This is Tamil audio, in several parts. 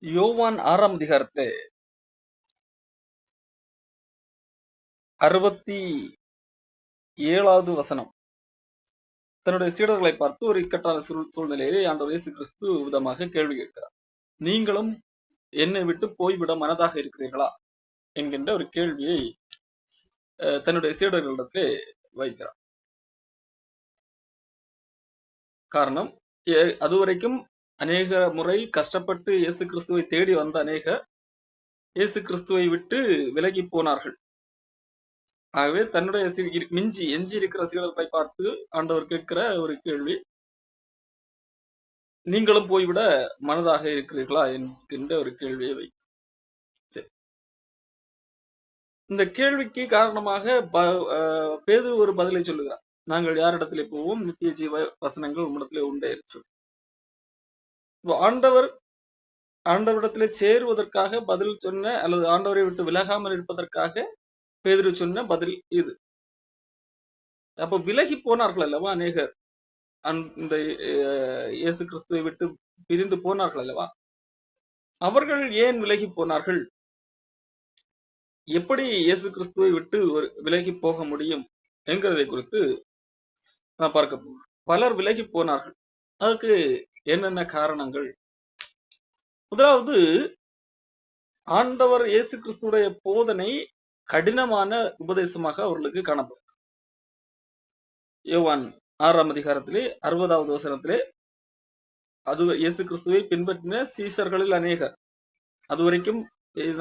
யோவான் 6ஆம் அதிகாரத்திலே 67வது வசனம். தன்னுடைய சீடர்களை பார்த்து ஒரு இக்கட்டான சூழ்நிலையிலே ஆண்டவர் இயேசு கிறிஸ்து விதமாக கேள்வி கேட்கிறார். நீங்களும் என்னை விட்டு போய்விட மனதாக இருக்கிறீர்களா என்கின்ற ஒரு கேள்வியை தன்னுடைய சீடர்களிடத்திலே வைக்கிறார். காரணம், அதுவரைக்கும் அநேக முறை கஷ்டப்பட்டு இயேசு கிறிஸ்துவை தேடி வந்த அநேகர் இயேசு கிறிஸ்துவை விட்டு விலகி போனார்கள். ஆகவே தன்னுடைய எஞ்சி இருக்கிற சீடர்களை பார்த்து ஆண்டவர் கேட்கிற ஒரு கேள்வி, நீங்களும் போய்விட மனதாக இருக்கிறீர்களா என்கின்ற ஒரு கேள்வியை வை. இந்த கேள்விக்கு காரணமாக பேதுரு ஒரு பதிலை சொல்லுகிறார். நாங்கள் யாரிடத்திலே போவோம், நித்திய ஜீவ வசனங்கள் உம்மிடத்திலே உண்டே சொல்லி. ஆண்டவரிடத்திலே சேருவதற்காக பதில் சொன்ன, அல்லது ஆண்டவரை விட்டு விலகாமல் இருப்பதற்காக பேதுரு சொன்ன பதில் இது. அப்ப விலகி போனார்கள் அல்லவா அநேகர், இந்த இயேசு கிறிஸ்துவை விட்டு பிரிந்து போனார்கள் அல்லவா? அவர்கள் ஏன் விலகி போனார்கள்? எப்படி இயேசு கிறிஸ்துவை விட்டு விலகி போக முடியும் என்கிறதை குறித்து நான் பார்க்க போகிறோம். பலர் விலகி போனார்கள். அதற்கு என்னென்ன காரணங்கள்? முதலாவது, ஆண்டவர் இயேசு கிறிஸ்துடைய போதனை கடினமான உபதேசமாக அவர்களுக்கு காணப்படும். யோவான் 6ஆம் அதிகாரத்திலே 60வது வசனத்திலே, அது இயேசு கிறிஸ்துவை பின்பற்றின சீசர்களில் அநேகர், அதுவரைக்கும்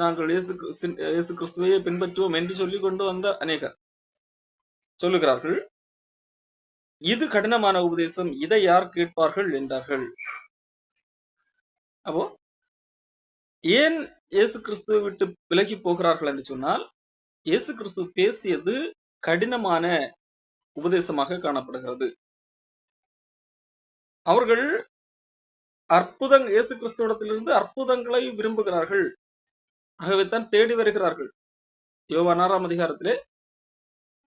நாங்கள் இயேசு கிறிஸ்துவையே பின்பற்றுவோம் என்று சொல்லிக் கொண்டு வந்த அநேகர் சொல்லுகிறார்கள், இது கடினமான உபதேசம், இதை யார் கேட்பார்கள் என்றார்கள். அப்போ ஏன் இயேசு கிறிஸ்துவை விட்டு விலகி போகிறார்கள் என்று சொன்னால், இயேசு கிறிஸ்து பேசியது கடினமான உபதேசமாக காணப்படுகிறது. அவர்கள் இயேசு கிறிஸ்துவிடத்திலிருந்து அற்புதங்களை விரும்புகிறார்கள். ஆகவே தான் தேடி வருகிறார்கள். யோவான் 6ஆம் அதிகாரத்திலே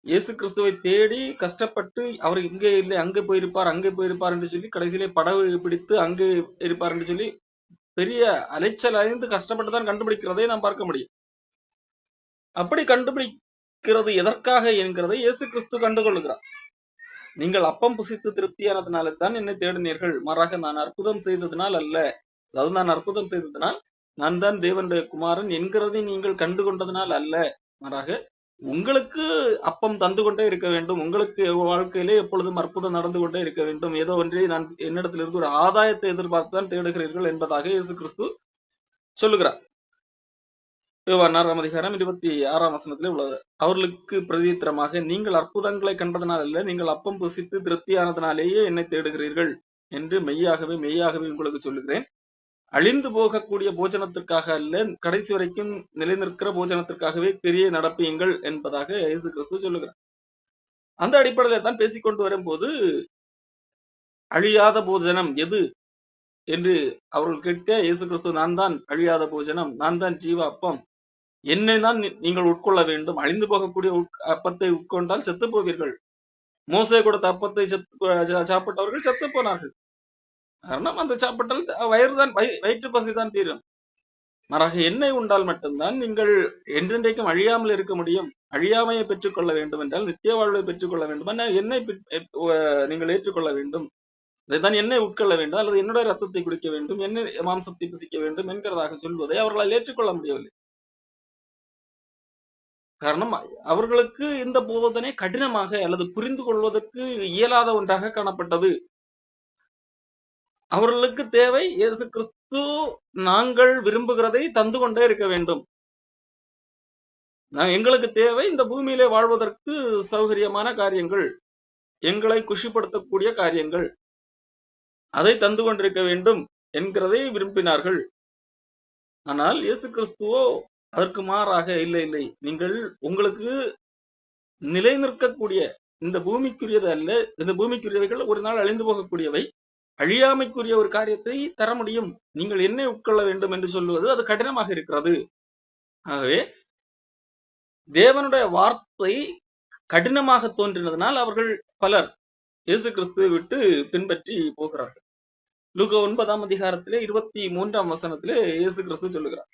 இயேசு கிறிஸ்துவை தேடி கஷ்டப்பட்டு, அவர் இங்கே இல்லை அங்கே போயிருப்பார் என்று சொல்லி கடைசியிலே படகு பிடித்து அங்கே இருப்பார் என்று சொல்லி பெரிய அலைச்சல் அடைந்து கஷ்டப்பட்டு தான் கண்டுபிடிக்கிறதை நாம் பார்க்க முடியும். அப்படி கண்டுபிடிக்கிறது எதற்காக என்கிறதை இயேசு கிறிஸ்து கண்டுகொள்கிறார். நீங்கள் அப்பம் புசித்து திருப்தியானதுனால தான் என்னை தேடினீர்கள், மாறாக நான் அற்புதம் செய்ததினால் அல்ல. அதாவது நான் அற்புதம் செய்ததினால், நான் தான் தேவனுடைய குமாரன் என்கிறதை நீங்கள் கண்டுகொண்டதனால் அல்ல, மாறாக உங்களுக்கு அப்பம் தந்து கொண்டே இருக்க வேண்டும், உங்களுக்கு வாழ்க்கையிலே எப்பொழுதும் அற்புதம் நடந்து கொண்டே இருக்க வேண்டும், ஏதோ ஒன்றை நான் என்னிடத்திலிருந்து ஒரு ஆதாயத்தை எதிர்பார்த்துதான் தேடுகிறீர்கள் என்பதாக இயேசு கிறிஸ்து சொல்லுகிறார். யோவான் 6ஆம் அதிகாரம் 26ஆம் வசனத்திலே உள்ளது. அவர்களுக்கு பிரதித்திரமாக, நீங்கள் அற்புதங்களை கண்டதனால் அல்ல, நீங்கள் அப்பம் புசித்து திருப்தியானதனாலேயே என்னை தேடுகிறீர்கள் என்று மெய்யாகவே மெய்யாகவே உங்களுக்கு சொல்லுகிறேன். அழிந்து போகக்கூடிய போஜனத்திற்காக அல்ல, கடைசி வரைக்கும் நிலைநிற்கிற போஜனத்திற்காகவே பெரிய நடப்பியுங்கள் என்பதாக இயேசு கிறிஸ்து சொல்லுகிறார். அந்த அடிப்படையில தான் பேசிக்கொண்டு வரும்போது, அழியாத போஜனம் எது என்று அவர்கள் கேட்க, இயேசு கிறிஸ்து, நான் தான் அழியாத போஜனம், நான் தான் ஜீவ அப்பம், என்னை தான் நீங்கள் உட்கொள்ள வேண்டும். அழிந்து போகக்கூடிய அப்பத்தை உட்கொண்டால் செத்து போவீர்கள். மோசே கொடுத்த அப்பத்தை சாப்பிட்டவர்கள் செத்து போனார்கள். காரணம், அந்த சாப்பிட்டால் வயிற்று பசிதான் தீரும். மாறாக எண்ணெய் உண்டால் மட்டும்தான் நீங்கள் என்றென்றைக்கும் அழியாமல் இருக்க முடியும். அழியாமையை பெற்றுக்கொள்ள வேண்டும் என்றால், நித்திய வாழ்வை பெற்றுக்கொள்ள வேண்டும் என்றால் எண்ணெய் நீங்கள் ஏற்றுக்கொள்ள வேண்டும். இதைத்தான் எண்ணெய் உட்கொள்ள வேண்டும், அல்லது என்னுடைய ரத்தத்தை குடிக்க வேண்டும், எண்ணெய் மாம்சத்தை புசிக்க வேண்டும் என்கிறதாக சொல்வதை அவர்களால் ஏற்றுக்கொள்ள முடியவில்லை. காரணம், அவர்களுக்கு இந்த போதனை கடினமாக அல்லது புரிந்து கொள்வதற்கு இயலாத ஒன்றாக காணப்பட்டது. அவர்களுக்கு தேவை, இயேசு கிறிஸ்து நாங்கள் விரும்புகிறதை தந்து கொண்டே இருக்க வேண்டும். எங்களுக்கு தேவை இந்த பூமியிலே வாழ்வதற்கு சௌகரியமான காரியங்கள், எங்களை குஷிப்படுத்தக்கூடிய காரியங்கள், அதை தந்து கொண்டிருக்க வேண்டும் என்கிறதை விரும்பினார்கள். ஆனால் இயேசு கிறிஸ்துவோ அதற்கு மாறாக, இல்லை இல்லை, நீங்கள் உங்களுக்கு நிலை நிற்கக்கூடிய இந்த பூமிக்குரியது அல்ல, இந்த பூமிக்குரியவைகள் ஒரு நாள் அழிந்து போகக்கூடியவை, அழியாமைக்குரிய ஒரு காரியத்தை தர முடியும், நீங்கள் என்னை உட்கொள்ள வேண்டும் என்று சொல்லுவது அது கடினமாக இருக்கிறது. ஆகவே தேவனுடைய வார்த்தை கடினமாக தோன்றினதனால் அவர்கள் பலர் இயேசு கிறிஸ்துவை விட்டு பின்பற்றி போகிறார்கள். லூக்கா 9ஆம் அதிகாரத்திலே 23ஆம் வசனத்திலே இயேசு கிறிஸ்து சொல்லுகிறார்,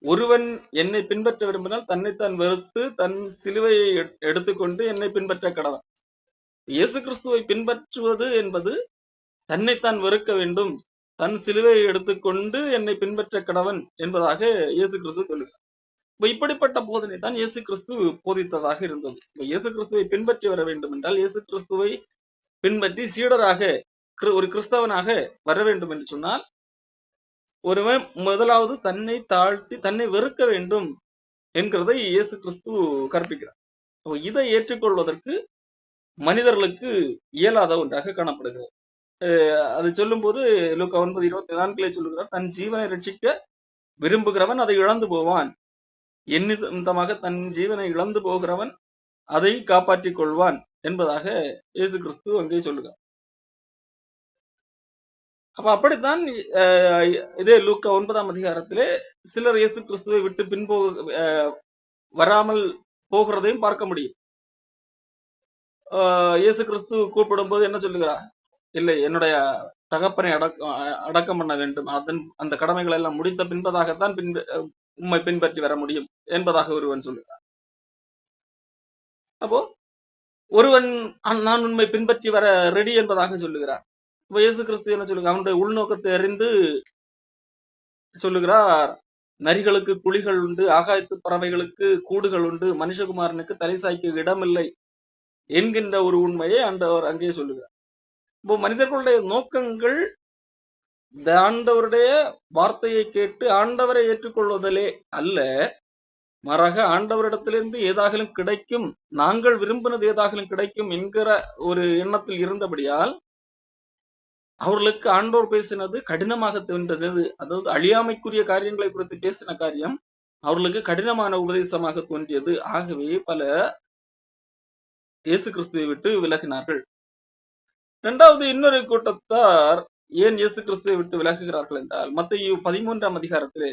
ஒருவன் என்னை பின்பற்ற விரும்பினால் தன்னைத்தான் வெறுத்து தன் சிலுவையை எடுத்துக்கொண்டு என்னை பின்பற்ற கடவன். இயேசு கிறிஸ்துவை பின்பற்றுவது என்பது தன்னைத்தான் வெறுக்க வேண்டும், தன் சிலுவையை எடுத்துக்கொண்டு என்னை பின்பற்ற கடவன் என்பதாக இயேசு கிறிஸ்து சொல்லுகிறார். இப்படிப்பட்ட போதனை தான் இயேசு கிறிஸ்து போதித்ததாக இருந்தது. இயேசு கிறிஸ்துவை பின்பற்றி வர வேண்டும் என்றால், இயேசு கிறிஸ்துவை பின்பற்றி சீடராக ஒரு கிறிஸ்தவனாக வர வேண்டும் என்று சொன்னால், ஒருவன் முதலாவது தன்னை தாழ்த்தி தன்னை வெறுக்க வேண்டும் என்கிறதை இயேசு கிறிஸ்து கற்பிக்கிறார். இதை ஏற்றுக்கொள்வதற்கு மனிதர்களுக்கு இயலாத ஒன்றாக காணப்படுகிறது. அது சொல்லும் போது லூக்கா 9:24 சொல்லுகிறார், தன் ஜீவனை ரட்சிக்க விரும்புகிறவன் அதை இழந்து போவான், என் நிமித்தமாக தன் ஜீவனை இழந்து போகிறவன் அதை காப்பாற்றிக் கொள்வான் என்பதாக இயேசு கிறிஸ்து அங்கே சொல்லுகிறார். அப்ப அப்படித்தான் இதே லூக்கா 9ஆம் அதிகாரத்திலே சிலர் இயேசு கிறிஸ்துவை விட்டு வராமல் போகிறதையும் பார்க்க முடியும். இயேசு கிறிஸ்து கூப்பிடும் போது என்ன சொல்லுகிறார், இல்லை, என்னுடைய தகப்பனை அடக்கம் பண்ண வேண்டும், அந்த கடமைகளை எல்லாம் முடித்த பின்பதாகத்தான் உம்மை பின்பற்றி வர முடியும் என்பதாக ஒருவன் சொல்லுகிறார். அப்போ ஒருவன் நான் உண்மை பின்பற்றி வர ரெடி என்பதாக சொல்லுகிறார். இப்ப இயேசு கிறிஸ்து என்ன சொல்லுங்க, அவனுடைய உள்நோக்கத்தை அறிந்து சொல்லுகிறார், நரிகளுக்கு குழிகள் உண்டு, ஆகாயத்து பறவைகளுக்கு கூடுகள் உண்டு, மனுஷகுமாரனுக்கு தலை சாய்க்க இடமில்லை என்கின்ற ஒரு உண்மையை ஆண்டவர் அங்கே சொல்லுகிறார். இப்போ மனிதர்களுடைய நோக்கங்கள் ஆண்டவருடைய வார்த்தையை கேட்டு ஆண்டவரை ஏற்றுக்கொள்வதிலே அல்ல, மாறாக ஆண்டவரிடத்திலிருந்து ஏதாகலும் கிடைக்கும், நாங்கள் விரும்பினது ஏதாகலும் கிடைக்கும் என்கிற ஒரு எண்ணத்தில் இருந்தபடியால் அவர்களுக்கு ஆண்டவர் பேசினது கடினமாக தோன்றது. அதாவது அழியாமைக்குரிய காரியங்களை குறித்து பேசின காரியம் அவர்களுக்கு கடினமான உபதேசமாக தோன்றியது. ஆகவே பல இயேசு கிறிஸ்துவை விட்டு விலகினார்கள். இரண்டாவது, இன்னொரு கூட்டத்தார் ஏன் இயேசு கிறிஸ்துவை விட்டு விலகுகிறார்கள் என்றால், மத்தேயு 13ஆம் அதிகாரத்திலே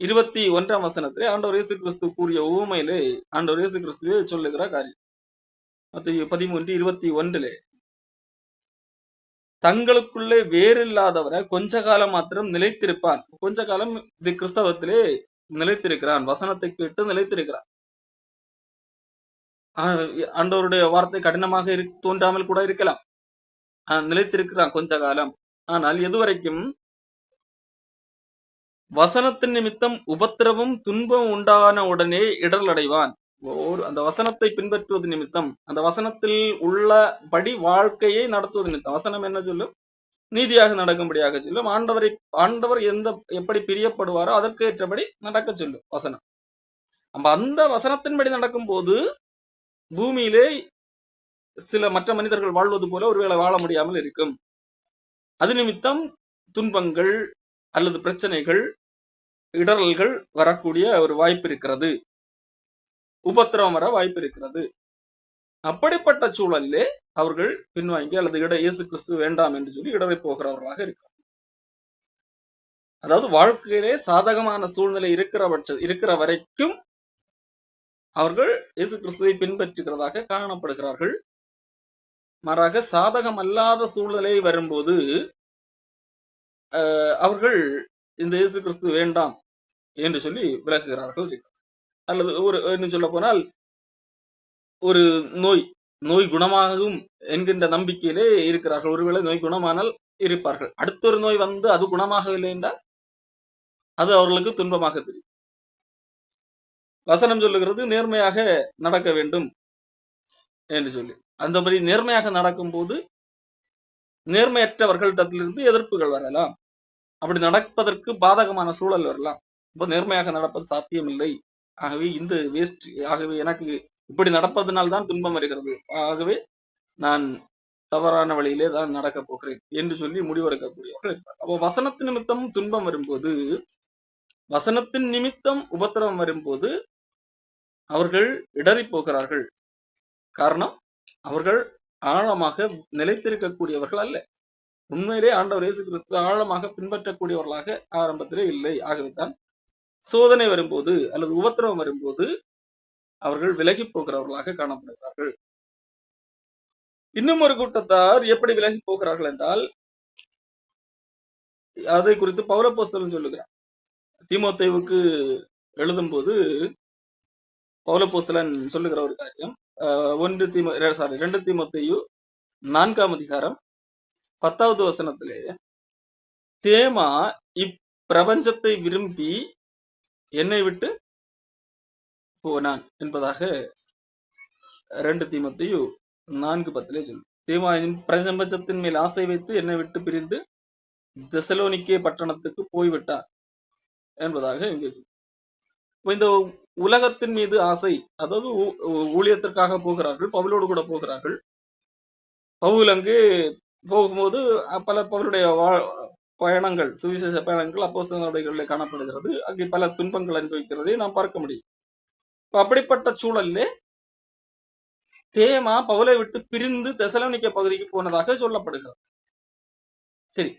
21ஆம் வசனத்திலே ஆண்டவர் இயேசு கிறிஸ்து கூறிய உவமையிலே ஆண்டவர் இயேசு கிறிஸ்துவே சொல்லுகிற காரியம். மத்தேயு 13:21 தங்களுக்குள்ளே வேறில்லாதவரை கொஞ்ச காலம் மாத்திரம் நிலைத்திருப்பான். கொஞ்ச காலம் இது கிறிஸ்தவத்திலே நிலைத்திருக்கிறான், வசனத்தை கேட்டு நிலைத்திருக்கிறான். ஆண்டவருடைய வார்த்தை கடினமாக தோன்றாமல் கூட இருக்கலாம், நிலைத்திருக்கிறான் கொஞ்ச காலம். ஆனால் எதுவரைக்கும்? வசனத்தின் நிமித்தம் உபத்திரவும் துன்பம் உண்டான உடனே இடர் அடைவான். அந்த வசனத்தை பின்பற்றுவது நிமித்தம், அந்த வசனத்தில் உள்ளபடி வாழ்க்கையை நடத்துவது நிமித்தம். வசனம் என்ன சொல்லும்? நீதியாக நடக்கும்படியாக சொல்லும். ஆண்டவர் எப்படி பிரியப்படுவாரோ அதற்கு ஏற்றபடி நடக்க சொல்லும் வசனம். அந்த வசனத்தின்படி நடக்கும் போது பூமியிலே சில மற்ற மனிதர்கள் வாழ்வது போல ஒருவேளை வாழ முடியாமல் இருக்கும். அது நிமித்தம் துன்பங்கள் அல்லது பிரச்சனைகள், இடரல்கள் வரக்கூடிய ஒரு வாய்ப்பு இருக்கிறது, உபத்திரவம் வர வாய்ப்பு இருக்கிறது. அப்படிப்பட்ட சூழலிலே அவர்கள் பின்வாங்கி அல்லது இயேசு கிறிஸ்து வேண்டாம் என்று சொல்லி இடரை போகிறவர்களாக இருக்கிறார். அதாவது வாழ்க்கையிலே சாதகமான சூழ்நிலை இருக்கிற வரைக்கும் அவர்கள் இயேசு கிறிஸ்துவை பின்பற்றுகிறதாக காணப்படுகிறார்கள். மாறாக சாதகம் அல்லாத சூழ்நிலை வரும்போது அவர்கள் இந்த இயேசு கிறிஸ்து வேண்டாம் என்று சொல்லி விலகுகிறார்கள். அல்லது இன்னும் சொல்ல போனால் ஒரு நோய் குணமாகும் என்கின்ற நம்பிக்கையிலே இருக்கிறார்கள். ஒருவேளை நோய் குணமானால் இருப்பார்கள். அடுத்த ஒரு நோய் வந்து அது குணமாகவில்லை என்றால் அது அவர்களுக்கு துன்பமாக தெரியும். வசனம் சொல்லுகிறது நேர்மையாக நடக்க வேண்டும் என்று சொல்லி. அந்த மாதிரி நேர்மையாக நடக்கும் போது நேர்மையற்றவர்களிடத்திலிருந்து எதிர்ப்புகள் வரலாம், அப்படி நடப்பதற்கு பாதகமான சூழல் வரலாம். இப்போ நேர்மையாக நடப்பது சாத்தியமில்லை, ஆகவே இந்த வேஸ்ட், ஆகவே எனக்கு இப்படி நடப்பதனால்தான் துன்பம் வருகிறது, ஆகவே நான் தவறான வழியிலே தான் நடக்க போகிறேன் என்று சொல்லி முடிவெடுக்கக்கூடியவர்கள் இருப்பார். அப்போ வசனத்தின் நிமித்தம் துன்பம் வரும்போது, வசனத்தின் நிமித்தம் உபத்திரவம் வரும்போது அவர்கள் இடறி போகிறார்கள். காரணம், அவர்கள் ஆழமாக நிலைத்திருக்கக்கூடியவர்கள் அல்ல. உண்மையிலே ஆண்டவர் இயேசு கிறிஸ்து ஆழமாக பின்பற்றக்கூடியவர்களாக ஆரம்பத்திலே இல்லை. ஆகவேதான் சோதனை வரும்போது அல்லது உபத்திரவம் வரும்போது அவர்கள் விலகி போகிறவர்களாக காணப்படுகிறார்கள். இன்னும் ஒரு கூட்டத்தார் எப்படி விலகி போகிறார்கள் என்றால், அதை குறித்து பவுலப்போஸ்தலன் சொல்லுகிறார். தீமோத்தேயுவுக்கு எழுதும் போது பவுலப்போஸ்தலன் சொல்லுகிற ஒரு காரியம் 2 தீமோத்தேயு 4ஆம் அதிகாரம் 10வது வசனத்திலே, தேமா இப்பிரபஞ்சத்தை விரும்பி என்னை விட்டு போனான் என்பதாக 2 தீமோத்தேயு 4:10 சொல்லு. தேமா பிரபஞ்சத்தின் மேல் ஆசை வைத்து என்னை விட்டு பிரிந்து தெசலோனிக்கே பட்டணத்துக்கு போய்விட்டார் என்பதாக இங்கே சொல்லு. இந்த உலகத்தின் மீது ஆசை, அதாவது ஊழியத்திற்காக போகிறார்கள், பவுலோடு கூட போகிறார்கள். பவுல் அங்கு போகும்போது பலருடைய பயணங்கள், சுவிசேஷ பயணங்கள் அப்போஸ்தலர்களுடைய காணப்படுகிறது. அங்கே பல துன்பங்கள் அனுபவிக்கிறதை நாம் பார்க்க முடியும். அப்படிப்பட்ட சூழலிலே தேமா பவுலை விட்டு பிரிந்து தெசலோனிக்க பகுதிக்கு போனதாக சொல்லப்படுகிறது. சரி,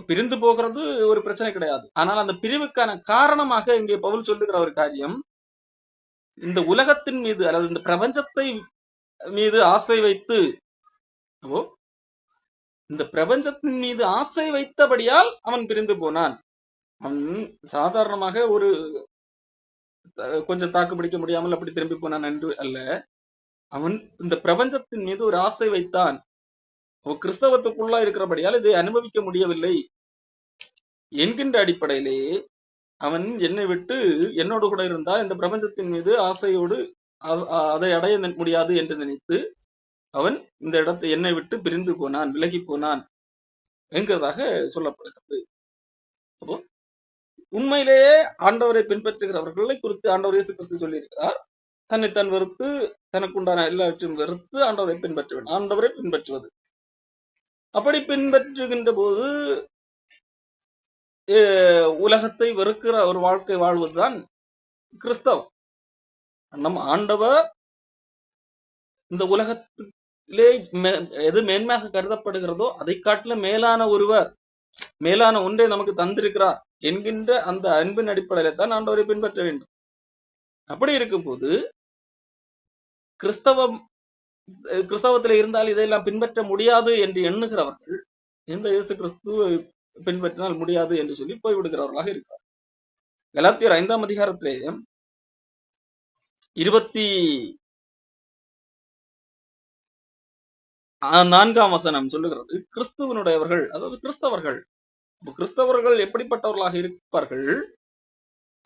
பிரிந்து போகிறது ஒரு பிரச்சனை கிடையாது. ஆனால் அந்த பிரிவுக்கான காரணமாக இங்கே பவுல் சொல்லுகிற ஒரு காரியம், இந்த உலகத்தின் மீது அல்லது இந்த பிரபஞ்சத்தை மீது ஆசை வைத்து, இந்த பிரபஞ்சத்தின் மீது ஆசை வைத்தபடியால் அவன் பிரிந்து போனான். அவன் சாதாரணமாக ஒரு கொஞ்சம் தாக்கு பிடிக்க முடியாமல் அப்படி திரும்பி போனான் என்று அல்ல. அவன் இந்த பிரபஞ்சத்தின் மீது ஒரு ஆசை வைத்தான். கிறிஸ்தவத்துக்குள்ளா இருக்கிறபடியால் இதை அனுபவிக்க முடியவில்லை என்கின்ற அடிப்படையிலே அவன் என்னை விட்டு என்னோடு கூட இருந்தால் இந்த பிரபஞ்சத்தின் மீது ஆசையோடு அதை அடைய முடியாது என்று நினைத்து அவன் இந்த இடத்தை என்னை விட்டு பிரிந்து போனான், விலகி போனான் என்கிறதாக சொல்லப்படுகிறது. அப்போ உண்மையிலேயே ஆண்டவரை பின்பற்றுகிறவர்களை குறித்து ஆண்டவர் இயேசு கிறிஸ்து சொல்லியிருக்கிறார், தன்னைத்தான் வெறுத்து தனக்குண்டான எல்லாவற்றையும் வெறுத்து ஆண்டவரை பின்பற்றுவேன். ஆண்டவரை பின்பற்றுவது, அப்படி பின்பற்றுகின்ற போது உலகத்தை வெறுக்கிற ஒரு வாழ்க்கை வாழ்வதுதான் கிறிஸ்தவம். நம் ஆண்டவர் இந்த உலகத்திலே எது மேன்மையாக கருதப்படுகிறதோ அதை காட்டிலும் மேலான ஒருவர், மேலான ஒன்றை நமக்கு தந்திருக்கிறார் என்கின்ற அந்த அன்பின் அடிப்படையில தான் ஆண்டவரை பின்பற்ற வேண்டும். அப்படி இருக்கும் போது கிறிஸ்தவத்தில் இருந்தால் இதையெல்லாம் பின்பற்ற முடியாது என்று எண்ணுகிறவர்கள் இந்த இயேசு கிறிஸ்துவை பின்பற்றினால் முடியாது என்று சொல்லி போய்விடுகிறவர்களாக இருக்கிறார். கலாத்தியர் 5ஆம் அதிகாரத்திலே 24ஆம் வசனம் சொல்லுகிறது, கிறிஸ்துவனுடையவர்கள், அதாவது கிறிஸ்தவர்கள் எப்படிப்பட்டவர்களாக இருப்பார்கள்?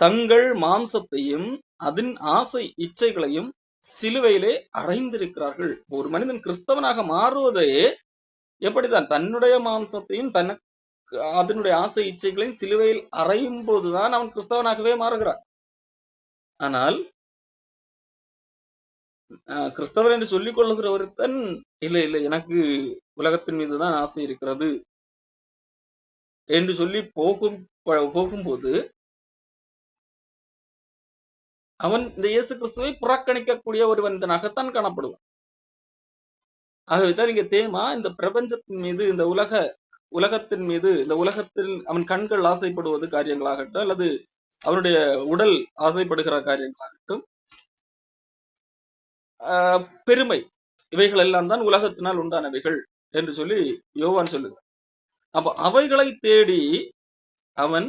தங்கள் மாம்சத்தையும் அதன் ஆசை இச்சைகளையும் சிலுவையிலே அறைந்திருக்கிறார்கள். ஒரு மனிதன் கிறிஸ்தவனாக மாறுவதே எப்படிதான்? தன்னுடைய மாம்சத்தையும் அதனுடைய ஆசை இச்சைகளையும் சிலுவையில் அறையும் போதுதான் அவன் கிறிஸ்தவனாகவே மாறுகிறான். ஆனால் கிறிஸ்தவர் என்று சொல்லிக் கொள்ளுகிற ஒருத்தன் இல்லை இல்லை எனக்கு உலகத்தின் மீதுதான் ஆசை இருக்கிறது என்று சொல்லி போகும்போது அவன் இந்த இயேசு கிறிஸ்துவை புறக்கணிக்கக்கூடிய ஒரு மனிதனாகத்தான் காணப்படுவான். ஆகவேதான் இங்க தேமா இந்த பிரபஞ்சத்தின் மீது, இந்த உலகத்தின் மீது, இந்த உலகத்தில் அவன் கண்கள் ஆசைப்படுவது காரியங்களாகட்டும் அல்லது அவனுடைய உடல் ஆசைப்படுகிற காரியங்களாகட்டும், பெருமை, இவைகள் எல்லாம் தான் உலகத்தினால் உண்டானவைகள் என்று சொல்லி யோவான் சொல்லுகிறார். அப்ப அவைகளை தேடி அவன்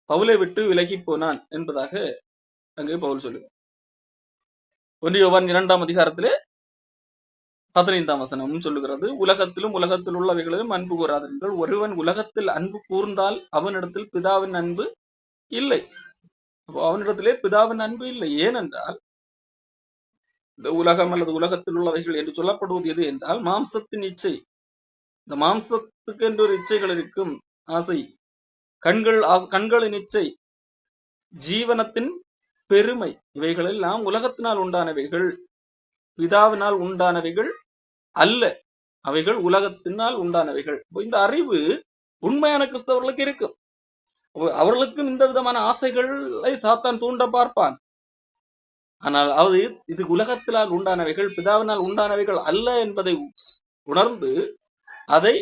பவுலை விட்டு விலகி போனான் என்பதாக அங்கே பவுல் சொல்லுகிறார். 1 யோவான் 2ஆம் அதிகாரத்திலே 15ஆம் வசனம் சொல்லுகிறது, உலகத்திலும் உலகத்தில் உள்ளவைகளிலும் அன்பு கூறாதீர்கள். ஒருவன் உலகத்தில் அன்பு கூர்ந்தால் அவனிடத்தில் பிதாவின் அன்பு இல்லை. அவனிடத்திலே பிதாவின் அன்பு இல்லை. ஏனென்றால் இந்த உலகம் அல்லது உலகத்தில் உள்ளவைகள் என்று சொல்லப்படுவது எது என்றால் மாம்சத்தின் இச்சை. இந்த மாம்சத்துக்கு என்று ஒரு இச்சைகள் இருக்கும், ஆசை, கண்களின் இச்சை, ஜீவனத்தின் பெருமை, இவைகள் எல்லாம் உலகத்தினால் உண்டானவைகள், பிதாவினால் உண்டானவைகள் அல்ல. அவைகள் உலகத்தினால் உண்டானவைகள். இந்த அறிவு உண்மையான கிறிஸ்தவர்களுக்கு இருக்கும். அவர்களுக்கும் இந்த விதமான ஆசைகளை சாத்தான் தூண்ட பார்ப்பான். ஆனால் இது உலகத்தினால் உண்டானவைகள், பிதாவினால் உண்டானவைகள் அல்ல என்பதை உணர்ந்து அதை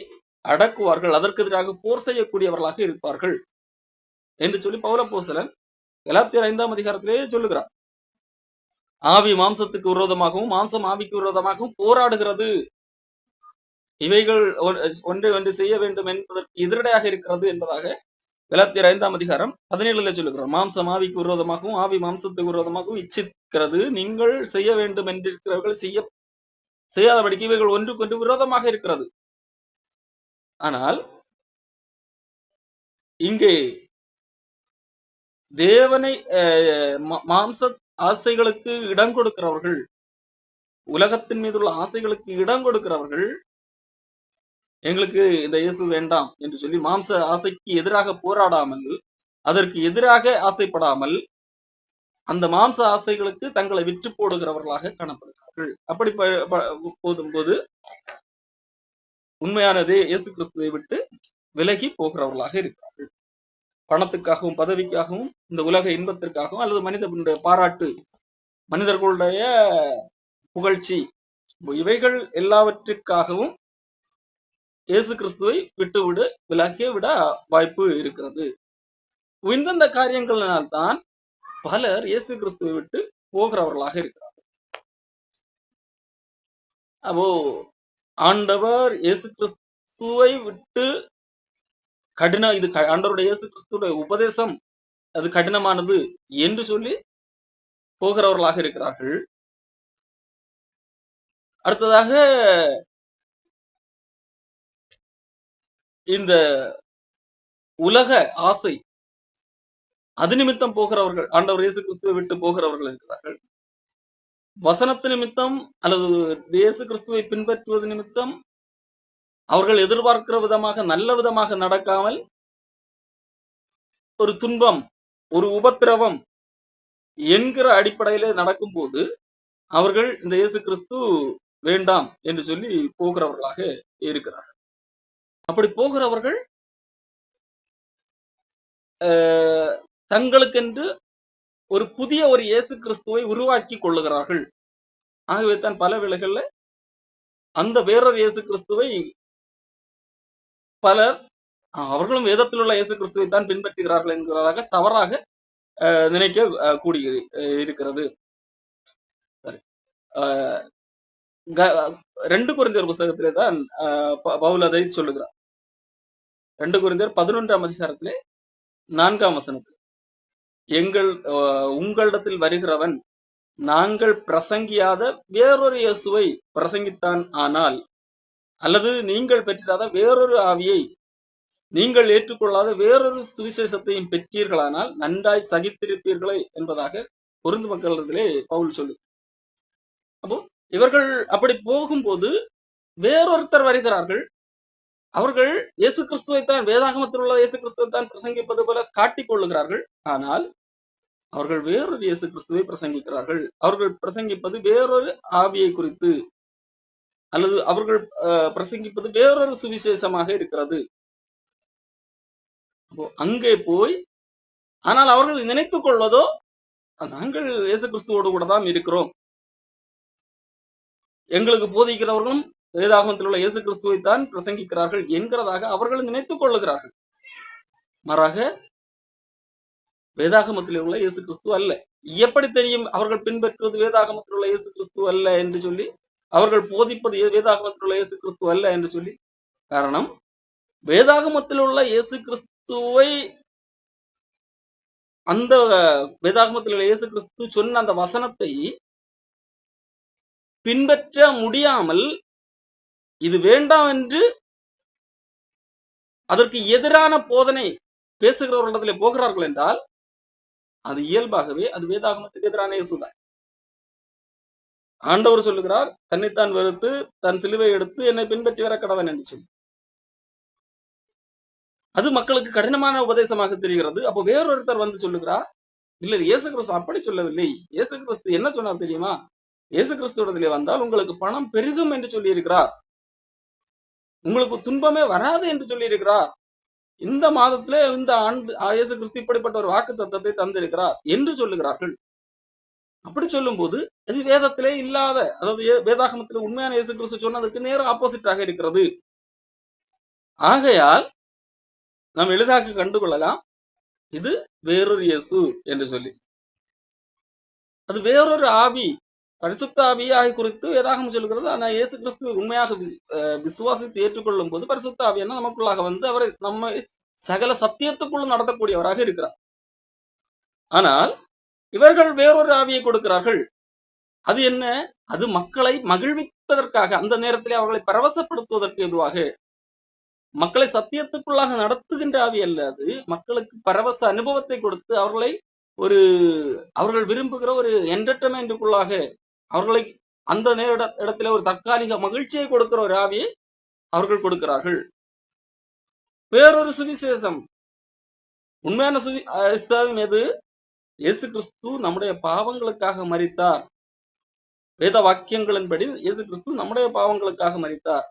அடக்குவார்கள், அதற்கு எதிராக போர் செய்யக்கூடியவர்களாக இருப்பார்கள் என்று சொல்லி பவுலப்போஸ்தலன் கலாத்தியர் 5ஆம் அதிகாரத்திலேயே சொல்லுகிறார். ஆவி மாம்சத்துக்கு விரோதமாகவும் மாம்சம் ஆவிக்கு விரோதமாகவும் போராடுகிறது. இவைகள் ஒன்றை ஒன்று செய்ய வேண்டும் என்பதற்கு எதிரடையாக இருக்கிறது என்பதாக கலாத்தியர் 5ஆம் அதிகாரம் 17 சொல்லுகிறார். மாம்சம் ஆவிக்கு விரோதமாகவும் ஆவி மாம்சத்துக்கு விரோதமாகவும் இச்சிக்கிறது. நீங்கள் செய்ய வேண்டும் என்றிருக்கிறவர்கள் செய்யாதபடிக்கு இவைகள் ஒன்றுக்கொன்று விரோதமாக இருக்கிறது. ஆனால் இங்கே தேவனை மாம்ச ஆசைகளுக்கு இடம் கொடுக்கிறவர்கள், உலகத்தின் மீது உள்ள ஆசைகளுக்கு இடம் கொடுக்கிறவர்கள், எங்களுக்கு இந்த இயேசு வேண்டாம் என்று சொல்லி மாம்ச ஆசைக்கு எதிராக போராடாமல், அதற்கு எதிராக ஆசைப்படாமல், அந்த மாம்ச ஆசைகளுக்கு தங்களை விற்று போடுகிறவர்களாக காணப்படுகிறார்கள். அப்படி போதும்போது உண்மையானதே இயேசு கிறிஸ்துவை விட்டு விலகி போகிறவர்களாக இருக்கிறார்கள். பணத்துக்காகவும் பதவிக்காகவும் இந்த உலக இன்பத்திற்காகவும் அல்லது மனிதனுடைய பாராட்டு, மனிதர்களுடைய புகழ்ச்சி, இவைகள் எல்லாவற்றிற்காகவும் இயேசு கிறிஸ்துவை விலக்கி விட வாய்ப்பு இருக்கிறது. இந்தந்த காரியங்களினால்தான் பலர் இயேசு கிறிஸ்துவை விட்டு போகிறவர்களாக இருக்கிறார்கள். அப்போ ஆண்டவர் இயேசு கிறிஸ்துவை விட்டு இது ஆண்டவருடைய இயேசு கிறிஸ்துடைய உபதேசம் அது கடினமானது என்று சொல்லி போகிறவர்களாக இருக்கிறார்கள். அடுத்ததாக இந்த உலக ஆசை அது நிமித்தம் போகிறவர்கள், ஆண்டவர் இயேசு கிறிஸ்துவை விட்டு போகிறவர்கள் இருக்கிறார்கள். வசனத்து நிமித்தம் அல்லது இயேசு கிறிஸ்துவை பின்பற்றுவது நிமித்தம் அவர்கள் எதிர்பார்க்கிற விதமாக நல்ல விதமாக நடக்காமல் ஒரு துன்பம், ஒரு உபத்திரவம் என்கிற அடிப்படையில நடக்கும் போது அவர்கள் இந்த இயேசு கிறிஸ்து வேண்டாம் என்று சொல்லி போகிறவர்களாக இருக்கிறார்கள். அப்படி போகிறவர்கள் தங்களுக்கென்று ஒரு புதிய ஒரு இயேசு கிறிஸ்துவை உருவாக்கி கொள்ளுகிறார்கள். ஆகவே தான் பல வேளைகள்ல அந்த வேறொரு இயேசு கிறிஸ்துவை பலர் அவர்களும் வேதத்தில் உள்ள இயேசு கிறிஸ்துவை தான் பின்பற்றுகிறார்கள் என்கிறதாக தவறாக நினைக்க கூடி இருக்கிறது. 2 கொரிந்தியர் புத்தகத்திலே தான் பவுல் அதை சொல்லுகிறார். 2 கொரிந்தியர் 11ஆம் அதிகாரத்திலே 4ஆம் வசனத்தில், உங்களிடத்தில் வருகிறவன் நாங்கள் பிரசங்கியாத வேறொரு இயேசுவை பிரசங்கித்தான் ஆனால், அல்லது நீங்கள் பெற்றிராத வேறொரு ஆவியை, நீங்கள் ஏற்றுக்கொள்ளாத வேறொரு சுவிசேஷத்தையும் பெற்றீர்களானால் நன்றாய் சகித்திருப்பீர்களே என்பதாக கொரிந்து மக்களிடத்திலே பவுல் சொல்லு. அப்போ இவர்கள் அப்படி போகும்போது வேறொருத்தர் வருகிறார்கள். அவர்கள் இயேசு கிறிஸ்துவை தான், வேதாகமத்தில் உள்ள இயேசு கிறிஸ்துவை தான் பிரசங்கிப்பது போல காட்டிக் கொள்ளுகிறார்கள். ஆனால் அவர்கள் வேறொரு இயேசு கிறிஸ்துவை பிரசங்கிக்கிறார்கள். அவர்கள் பிரசங்கிப்பது வேறொரு ஆவியை குறித்து, அல்லது அவர்கள் பிரசங்கிப்பது வேறொரு சுவிசேஷமாக இருக்கிறது. அங்கே போய் ஆனால் அவர்கள் நினைத்துக் கொள்வதோ நாங்கள் இயேசு கிறிஸ்துவோடு கூட தான் இருக்கிறோம், எங்களுக்கு போதிக்கிறவர்களும் வேதாகமத்தில் உள்ள இயேசு கிறிஸ்துவை தான் பிரசங்கிக்கிறார்கள் என்கிறதாக அவர்கள் நினைத்துக் கொள்ளுகிறார்கள். மாறாக வேதாகமத்தில் உள்ள இயேசு கிறிஸ்து அல்ல. எப்படி தெரியும் அவர்கள் பின்பற்றுவது வேதாகமத்தில் உள்ள இயேசு கிறிஸ்து அல்ல என்று சொல்லி, அவர்கள் போதிப்பது வேதாகமத்தில் உள்ள இயேசு கிறிஸ்து அல்ல என்று சொல்லி? காரணம், வேதாகமத்தில் உள்ள இயேசு கிறிஸ்துவை, அந்த வேதாகமத்தில் உள்ள இயேசு கிறிஸ்து சொன்ன அந்த வசனத்தை பின்பற்ற முடியாமல் இது வேண்டாம் என்று அதற்கு எதிரான போதனை பேசுகிறவர்களிடத்திலே போகிறார்கள் என்றால் அது இயல்பாகவே அது வேதாகமத்துக்கு எதிரான இயேசுதான். ஆண்டவர் சொல்லுகிறார், தன்னைத்தான் வெறுத்து தன் சிலுவை எடுத்து என்னை பின்பற்றி வர கடவன் என்று சொல்லி. அது மக்களுக்கு கடினமான உபதேசமாக தெரிகிறது. அப்போ வேறொருத்தர் வந்து சொல்லுகிறார், இல்ல இயேசு கிறிஸ்து அப்படி சொல்லவில்லை. இயேசு கிறிஸ்து என்ன சொன்னார் தெரியுமா? இயேசு கிறிஸ்துவிடத்திலே வந்தால் உங்களுக்கு பணம் பெருகும் என்று சொல்லி இருக்கிறார், உங்களுக்கு துன்பமே வராது என்று சொல்லி இருக்கிறார், இந்த மாதத்துல இந்த ஆண்டு இயேசு கிறிஸ்து இப்படிப்பட்ட ஒரு வாக்கு தத்தத்தை தந்திருக்கிறார் என்று சொல்லுகிறார்கள். அப்படி சொல்லும் போது அது வேதத்திலே இல்லாத, அதாவது வேதாகமத்தில் உண்மையான இயேசு கிறிஸ்து சொன்னதுக்கு நேர ஆப்போசிட்டாக இருக்கிறது. ஆகையால் நாம் எளிதாக கண்டுகொள்ளலாம், இது வேறொரு இயேசு என்று சொல்லி. அது வேறொரு ஆவி, பரிசுத்த ஆவியாய் குறித்து வேதாகம் சொல்கிறது. ஆனா இயேசு கிறிஸ்துவை உண்மையாக விசுவாசித்து ஏற்றுக்கொள்ளும் போது பரிசுத்த ஆவியான நமக்குள்ளாக வந்து அவரை நம்ம சகல சத்தியத்துக்குள்ளும் நடத்தக்கூடியவராக இருக்கிறார். ஆனால் இவர்கள் வேறொரு ஆவியை கொடுக்கிறார்கள். அது என்ன? அது மக்களை மகிழ்விப்பதற்காக, அந்த நேரத்திலே அவர்களை பரவசப்படுத்துவதற்கு எதுவாக, மக்களை சத்தியத்துக்குள்ளாக நடத்துகின்ற ஆவி அல்ல. அது மக்களுக்கு பரவச அனுபவத்தை கொடுத்து அவர்கள் விரும்புகிற ஒரு என்டர்டைன்மெண்ட்டுக்குள்ளாக அவர்களை அந்த இடத்துல ஒரு தற்காலிக மகிழ்ச்சியை கொடுக்கிற ஒரு ஆவியை அவர்கள் கொடுக்கிறார்கள். வேறொரு சுவிசேஷம், உண்மையான சுவிசேஷம் எது? இயேசு கிறிஸ்து நம்முடைய பாவங்களுக்காக மரித்தார். வேத வாக்கியங்களின்படி இயேசு கிறிஸ்து நம்முடைய பாவங்களுக்காக மரித்தார்.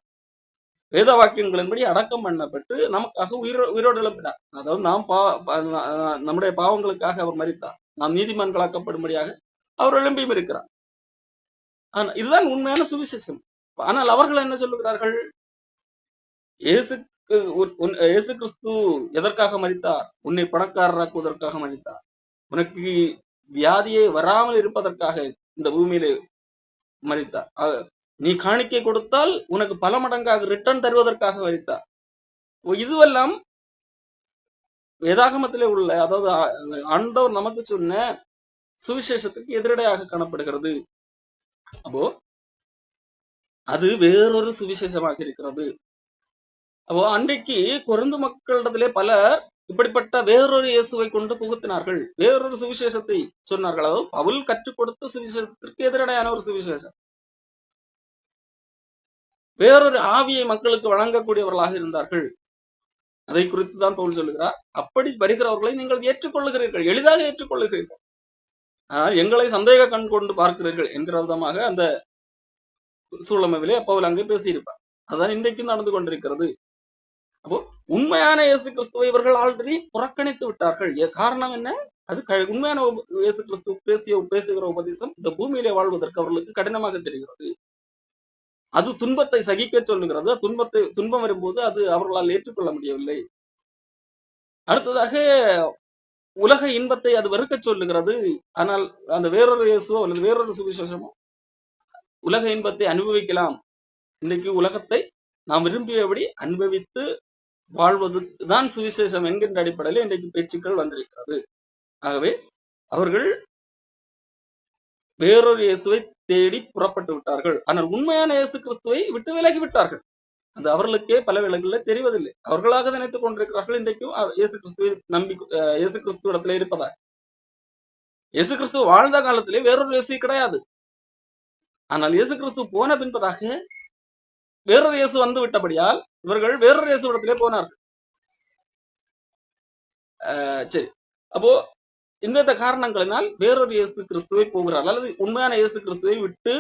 வேத வாக்கியங்களின்படி அடக்கம் பண்ணப்பட்டு நமக்காக உயிரோடு எழுப்பினார். அதாவது நம்முடைய பாவங்களுக்காக அவர் மரித்தார். நாம் நீதிமான்களாக்கப்படும்படியாக அவர் எழும்பியும் இருக்கிறார். இதுதான் உண்மையான சுவிசேஷம். ஆனால் அவர்கள் என்ன சொல்லுகிறார்கள்? இயேசு கிறிஸ்து எதற்காக மரித்தார்? உன்னை பணக்காரராக்குவதற்காக மரித்தார். உனக்கு வியாதியை வராமல் இருப்பதற்காக இந்த பூமியிலே மரித்தார். நீ காணிக்கை கொடுத்தால் உனக்கு பல மடங்காக ரிட்டர்ன் தருவதற்காக மரித்தார். இதுவெல்லாம் வேதாகமத்திலே உள்ள, அதாவது ஆண்டவர் நமக்கு சொன்ன சுவிசேஷத்துக்கு எதிரடையாக காணப்படுகிறது. அப்போ அது வேறொரு சுவிசேஷமாக இருக்கிறது. அப்போ அன்றைக்கு கொரிந்து மக்களிடத்திலே பலர் இப்படிப்பட்ட வேறொரு இயேசுவை கொண்டு புகுத்தினார்கள், வேறொரு சுவிசேஷத்தை சொன்னார்கள். அதாவது பவுல் கற்றுக் கொடுத்த சுவிசேஷத்திற்கு எதிரடையான ஒரு சுவிசேஷம், வேறொரு ஆவியை மக்களுக்கு வழங்கக்கூடியவர்களாக இருந்தார்கள். அதை குறித்து தான் பவுல் சொல்லுகிறார், அப்படி வருகிறவர்களை நீங்கள் ஏற்றுக்கொள்ளுகிறீர்கள், எளிதாக ஏற்றுக்கொள்ளுகிறீர்கள், ஆனால் எங்களை சந்தேக கண் கொண்டு பார்க்கிறீர்கள் என்கிற விதமாக அந்த சூழமைவிலே பவுல் அங்கே பேசியிருப்பார். அதுதான் இன்றைக்கு நடந்து கொண்டிருக்கிறது. அப்போ உண்மையான இயேசு கிறிஸ்துவை இவர்கள் ஆல்ரெடி புறக்கணித்து விட்டார்கள். காரணம் என்ன? அது உண்மையான இயேசு கிறிஸ்து பேசுகிற உபதேசம் இந்த பூமியிலே வாழ்வதற்கு அவர்களுக்கு கடினமாக தெரிகிறது. அது துன்பத்தை சகிக்க சொல்லுகிறது. துன்பம் வரும்போது அது அவர்களால் ஏற்றுக்கொள்ள முடியவில்லை. அடுத்ததாக உலக இன்பத்தை அது வெறுக்க சொல்லுகிறது. ஆனால் அந்த வேறொரு இயேசுவோ அல்லது வேறொரு சுவிசேஷமோ உலக இன்பத்தை அனுபவிக்கலாம், இன்னைக்கு உலகத்தை நாம் விரும்பியபடி அனுபவித்து வாழ்வதுதான் சுவிசேஷம் என்கின்ற அடிப்படையில் இன்றைக்கு பேச்சுக்கள் வந்திருக்கிறது. ஆகவே அவர்கள் வேறொரு இயேசுவை தேடி புறப்பட்டு விட்டார்கள். ஆனால் உண்மையான இயேசு கிறிஸ்துவை விட்டு விலகி விட்டார்கள். அது அவர்களுக்கே பல வேளைகளில் தெரிவதில்லை. அவர்களாக நினைத்துக் கொண்டிருக்கிறார்கள் இன்றைக்கும் இயேசு கிறிஸ்துவை இயேசு கிறிஸ்துவ இடத்துல இருப்பதா. இயேசு கிறிஸ்துவ வாழ்ந்த காலத்திலே வேறொரு இயேசு கிடையாது. ஆனால் இயேசு கிறிஸ்து போன பின்பதாக வேறொரு இயேசு வந்து விட்டபடியால் இவர்கள் வேறொரு இயேசு இடத்திலே போனார்கள். சரி, அப்போ இந்த காரணங்களினால் வேறொரு இயேசு கிறிஸ்துவை போகிறார்கள், அல்லது உண்மையான இயேசு கிறிஸ்துவை விட்டு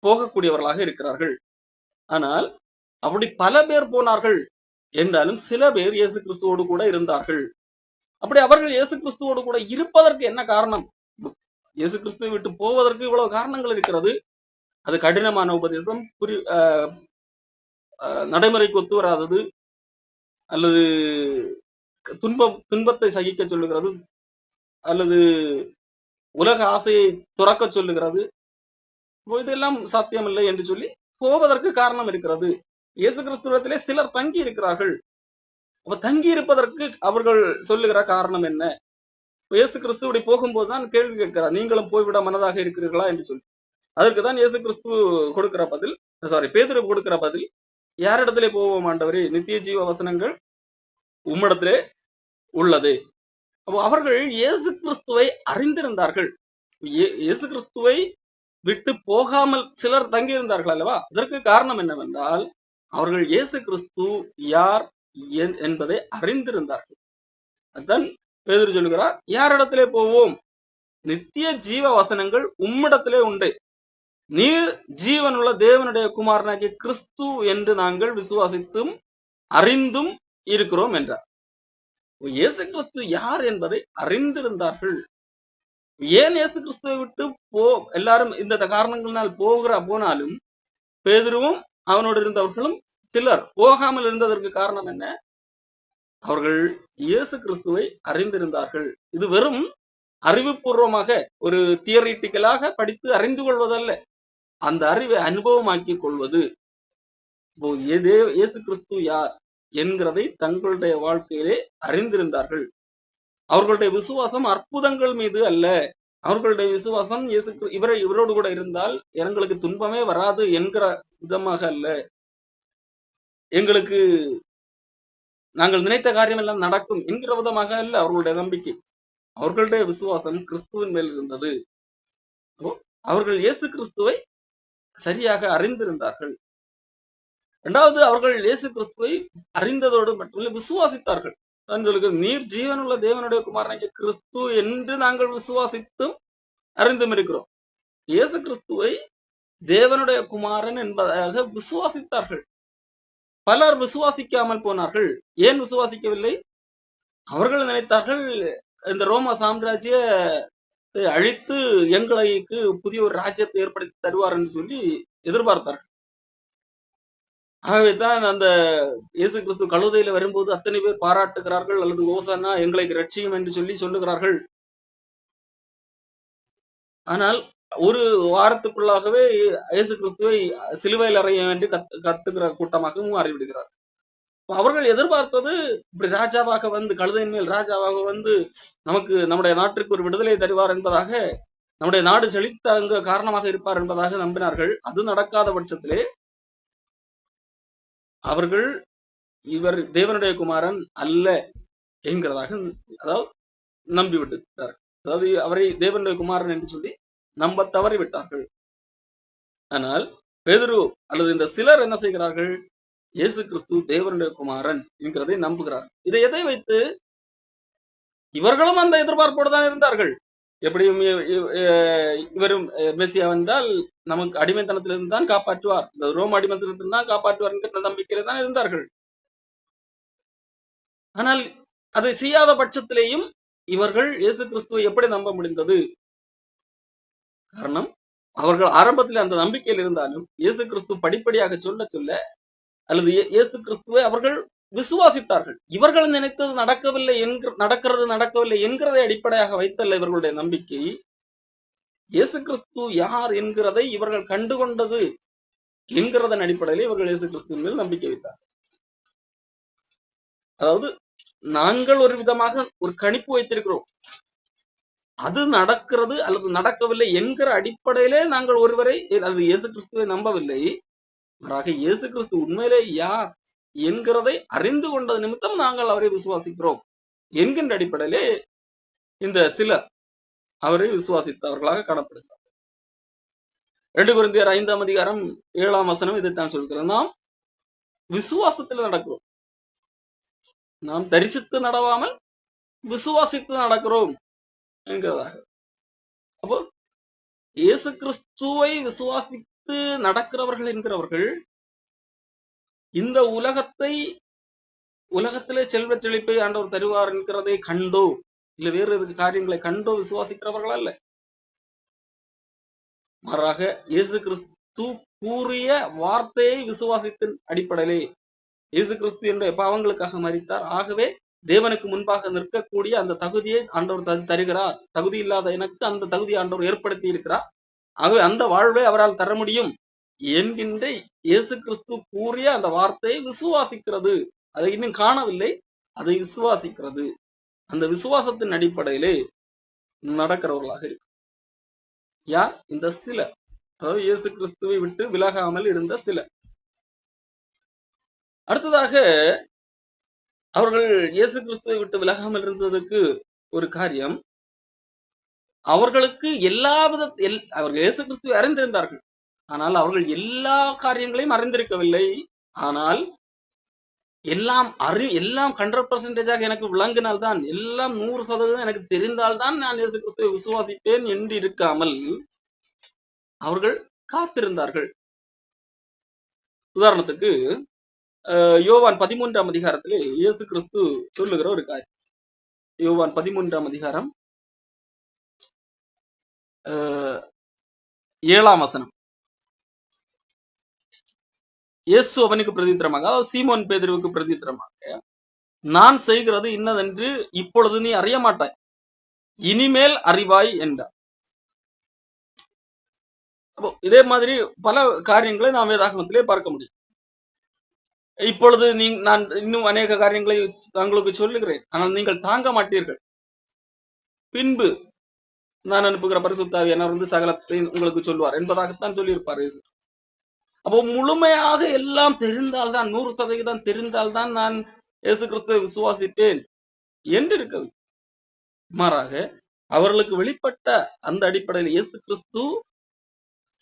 போகக்கூடியவர்களாக இருக்கிறார்கள். ஆனால் அப்படி பல பேர் போனார்கள் என்றாலும் சில பேர் இயேசு கிறிஸ்துவோடு கூட இருந்தார்கள். அப்படி அவர்கள் இயேசு கிறிஸ்துவோடு கூட இருப்பதற்கு என்ன காரணம்? இயேசு கிறிஸ்துவை விட்டு போவதற்கு இவ்வளவு காரணங்கள் இருக்கிறது. அது கடினமான உபதேசம், நடைமுறைக்கு ஒத்து வராதது, அல்லது துன்பத்தை சகிக்க சொல்லுகிறது, அல்லது உலக ஆசையை துறக்க சொல்லுகிறது. இதெல்லாம் சாத்தியமில்லை என்று சொல்லி போவதற்கு காரணம் இருக்கிறது. இயேசு கிறிஸ்துவத்திலே சிலர் தங்கி இருக்கிறார்கள். அப்ப தங்கி இருப்பதற்கு அவர்கள் சொல்லுகிற காரணம் என்ன? இயேசு கிறிஸ்துவடி போகும்போதுதான் கேள்வி கேட்கிறார், நீங்களும் போய்விட மனதாக இருக்கிறீர்களா என்று சொல்லி. அதற்குதான் இயேசு கிறிஸ்து கொடுக்கிற பதில், பேதுரு கொடுக்கிற பதில், யாரிடத்திலே போவோம் ஆண்டவரே? நித்திய ஜீவ வசனங்கள் உம்மிடத்திலே உள்ளது. அப்போ அவர்கள் இயேசு கிறிஸ்துவை அறிந்திருந்தார்கள். இயேசு கிறிஸ்துவை விட்டு போகாமல் சிலர் தங்கி இருந்தார்கள் அல்லவா? அதற்கு காரணம் என்னவென்றால் அவர்கள் இயேசு கிறிஸ்து யார் என்பதை அறிந்திருந்தார்கள். அதுதான் பேதுரு சொல்லுகிறார், யாரிடத்திலே போவோம்? நித்திய ஜீவ வசனங்கள் உம்மிடத்திலே உண்டு, நீர் ஜீவனுள்ள தேவனுடைய குமாரனாகிய கிறிஸ்து என்று நாங்கள் விசுவாசித்தும் அறிந்தும் இருக்கிறோம் என்றார். இயேசு கிறிஸ்து யார் என்பதை அறிந்திருந்தார்கள். ஏன் இயேசு கிறிஸ்துவை விட்டு எல்லாரும் இந்த காரணங்களினால் போனாலும் பேதுருவும் அவனோடு இருந்தவர்களும் சிலர் போகாமல் இருந்ததற்கு காரணம் என்ன? அவர்கள் இயேசு கிறிஸ்துவை அறிந்திருந்தார்கள். இது வெறும் அறிவுபூர்வமாக ஒரு தியரிட்டிக்கலாக படித்து அறிந்து கொள்வதல்ல, அந்த அறிவை அனுபவமாக்கி கொள்வது. இயேசு கிறிஸ்து யார் என்கிறதை தங்களுடைய வாழ்க்கையிலே அறிந்திருந்தார்கள். அவர்களுடைய விசுவாசம் அற்புதங்கள் மீது அல்ல. அவர்களுடைய விசுவாசம் இவரோடு கூட இருந்தால் எங்களுக்கு துன்பமே வராது என்கிற விதமாக அல்ல. எங்களுக்கு நாங்கள் நினைத்த காரியம் எல்லாம் நடக்கும் என்கிற விதமாக அல்ல அவர்களுடைய நம்பிக்கை. அவர்களுடைய விசுவாசம் கிறிஸ்துவின் மேல் இருந்தது. அவர்கள் இயேசு கிறிஸ்துவை சரியாக அறிந்திருந்தார்கள். இரண்டாவது, அவர்கள் இயேசு கிறிஸ்துவை அறிந்ததோடு மட்டுமல்ல விசுவாசித்தார்கள். நீர் ஜீவனுள்ள தேவனுடைய குமாரனாகிய கிறிஸ்து என்று நாங்கள் விசுவாசித்தும் அறிந்தும் இருக்கிறோம். இயேசு கிறிஸ்துவை தேவனுடைய குமாரன் என்பதாக விசுவாசித்தார்கள். பலர் விசுவாசிக்காமல் போனார்கள். ஏன் விசுவாசிக்கவில்லை? அவர்கள் நினைத்தார்கள் இந்த ரோம சாம்ராஜ்ய அழித்து எங்களுக்கு புதிய ஒரு ராஜ்யத்தை ஏற்படுத்தி தருவார் என்று சொல்லி எதிர்பார்த்தார்கள். ஆகவேதான் அந்த இயேசு கிறிஸ்து கழுதையில வரும்போது அத்தனை பேர் பாராட்டுகிறார்கள், அல்லது ஓசானா எங்களுக்கு ரட்சியும் என்று சொல்லி சொல்லுகிறார்கள். ஆனால் ஒரு வாரத்துக்குள்ளாகவே இயேசு கிறிஸ்துவை சிலுவையில் அறைய வேண்டி கத்துக்கிற கூட்டமாகவும் மாறிவிடுகிறார். அவர்கள் எதிர்பார்த்தது இப்படி ராஜாவாக வந்து, கழுதையின் மேல் ராஜாவாக வந்து நமக்கு நம்முடைய நாட்டிற்கு ஒரு விடுதலை தருவார் என்பதாக, நம்முடைய நாடு செழித்த அங்கு காரணமாக இருப்பார் என்பதாக நம்பினார்கள். அது நடக்காத பட்சத்திலே அவர்கள் இவர் தேவனுடைய குமாரன் அல்ல என்கிறதாக அதாவது நம்பிவிட்டார்கள். அதாவது அவரை தேவனுடைய குமாரன் என்று சொல்லி நம்ப தவறிவிட்டார்கள். ஆனால் பேதுரு அல்லது இந்த சிலர் என்ன செய்கிறார்கள்? இயேசு கிறிஸ்து தேவனுடைய குமாரன் என்கிறதை நம்புகிறார். இதை எதை வைத்து? இவர்களும் அந்த எதிர்பார்ப்போடு தான் இருந்தார்கள். எப்படியும் இவரும் மெசியா வந்தால் நமக்கு அடிமைத்தனத்திலிருந்து தான் காப்பாற்றுவார், இந்த ரோம் அடிமைத்தனத்திலிருந்து தான் காப்பாற்றுவார் என்கிற நம்பிக்கையில தான் இருந்தார்கள். ஆனால் அதை செய்யாத பட்சத்திலேயும் இவர்கள் இயேசு கிறிஸ்துவை எப்படி நம்ப முடிந்தது? காரணம், அவர்கள் ஆரம்பத்தில் அந்த நம்பிக்கையில் இருந்தாலும் இயேசு கிறிஸ்து படிப்படியாக சொல்ல சொல்ல, அல்லது இயேசு கிறிஸ்துவை அவர்கள் விசுவாசித்தார்கள். இவர்கள் நினைத்தது நடக்கவில்லை என்கிறதை அடிப்படையாக வைத்தல்ல இவர்களுடைய நம்பிக்கை. இயேசு கிறிஸ்து யார் என்கிறதை இவர்கள் கண்டுகொண்டது என்கிறதன் அடிப்படையில் இவர்கள் இயேசு கிறிஸ்துவின் மேல் நம்பிக்கை வைத்தார்கள். அதாவது நாங்கள் ஒரு விதமாக ஒரு கணிப்பு வைத்திருக்கிறோம், அது நடக்கிறது அல்லது நடக்கவில்லை என்கிற அடிப்படையிலே நாங்கள் ஒருவரை அல்லது இயேசு கிறிஸ்துவை நம்பவில்லை. மாறாக இயேசு கிறிஸ்து உண்மையிலே யார் என்கிறதை அறிந்து கொண்டது நிமித்தம் நாங்கள் அவரை விசுவாசிக்கிறோம் என்கின்ற அடிப்படையிலே இந்த சிலர் அவரை விசுவாசித்தவர்களாக காணப்படுகிறார். 2 கொரிந்தியர் 5ஆம் அதிகாரம் 7ஆம் வசனம் இதைத்தான் சொல்கிறது. நாம் விசுவாசத்தில் நடக்கிறோம், நாம் தரிசித்து நடவாமல் விசுவாசித்து நடக்கிறோம் என்கிறதாக. அப்போ இயேசு கிறிஸ்துவை விசுவாசித்து நடக்கிறவர்கள் என்கிறவர்கள் இந்த உலகத்திலே செல்வ செழிப்பை ஆண்டவர் தருவார் என்கிறதை கண்டோ இல்ல வேறு காரியங்களை கண்டோ விசுவாசிக்கிறவர்கள் அல்ல. மாறாக இயேசு கிறிஸ்து கூறிய வார்த்தையை விசுவாசித்தின் அடிப்படையிலே இயேசு கிறிஸ்து என்னுடைய பாவங்களுக்காக மரித்தார், ஆகவே தேவனுக்கு முன்பாக நிற்கக்கூடிய அந்த தகுதியை ஆண்டவர் தருகிறார், தகுதி இல்லாத எனக்கு அந்த தகுதியை ஆண்டவர் ஏற்படுத்தி இருக்கிறார், ஆகவே அந்த வாழ்வை அவரால் தர முடியும் என்கின்ற இயேசு கிறிஸ்து கூறிய அந்த வார்த்தையை விசுவாசிக்கிறது. அதை இன்னும் காணவில்லை, அதை விசுவாசிக்கிறது. அந்த விசுவாசத்தின் அடிப்படையிலே நடக்கிறவர்களாக இருக்கு. யார்? இந்த சிலர், அதாவது இயேசு கிறிஸ்துவை விட்டு விலகாமல் இருந்த சிலர். அடுத்ததாக அவர்கள் இயேசு கிறிஸ்துவை விட்டு விலகாமல் இருந்ததற்கு ஒரு காரியம், அவர்களுக்கு அவர்கள் இயேசு கிறிஸ்துவை அறிந்திருந்தார்கள், ஆனால் அவர்கள் எல்லா காரியங்களையும் அறிந்திருக்கவில்லை. ஆனால் எல்லாம் 100% எனக்கு விளங்கினால்தான், எல்லாம் 100% எனக்கு தெரிந்தால்தான் நான் இயேசு கிறிஸ்துவை விசுவாசிப்பேன் என்று இருக்காமல் அவர்கள் காத்திருந்தார்கள். உதாரணத்துக்கு யோவான் 13ஆம் அதிகாரத்திலே இயேசு கிறிஸ்து சொல்லுகிற ஒரு காரியம். யோவான் 13ஆம் அதிகாரம் 7ஆம் வசனம். இயேசு அவனுக்கு பிரதித்திரமாக, அதாவது சீமோன் பேதுருவுக்கு பிரதித்திரமாக, நான் செய்கிறது இன்னதென்று இப்பொழுது நீ அறிய மாட்டாய், இனிமேல் அறிவாய் என்றார். அப்போ இதே மாதிரி பல காரியங்களை நாம் வேதாகமத்திலே பார்க்க முடியும். இப்பொழுது நான் இன்னும் அநேக காரியங்களை உங்களுக்கு சொல்லுகிறேன், ஆனால் நீங்கள் தாங்க மாட்டீர்கள். பின்பு நான் அனுப்புகிற பரிசுத்த ஆவியானவர் வந்து சகலத்தை உங்களுக்கு சொல்வார் என்பதாகத்தான் சொல்லியிருப்பார் இயேசு. அப்போ முழுமையாக எல்லாம் தெரிந்தால்தான், 100% தெரிந்தால்தான் நான் இயேசு கிறிஸ்துவை விசுவாசிப்பேன் என்று இருக்கவில்லை. மாறாக அவர்களுக்கு வெளிப்பட்ட அந்த அடிப்படையில் இயேசு கிறிஸ்து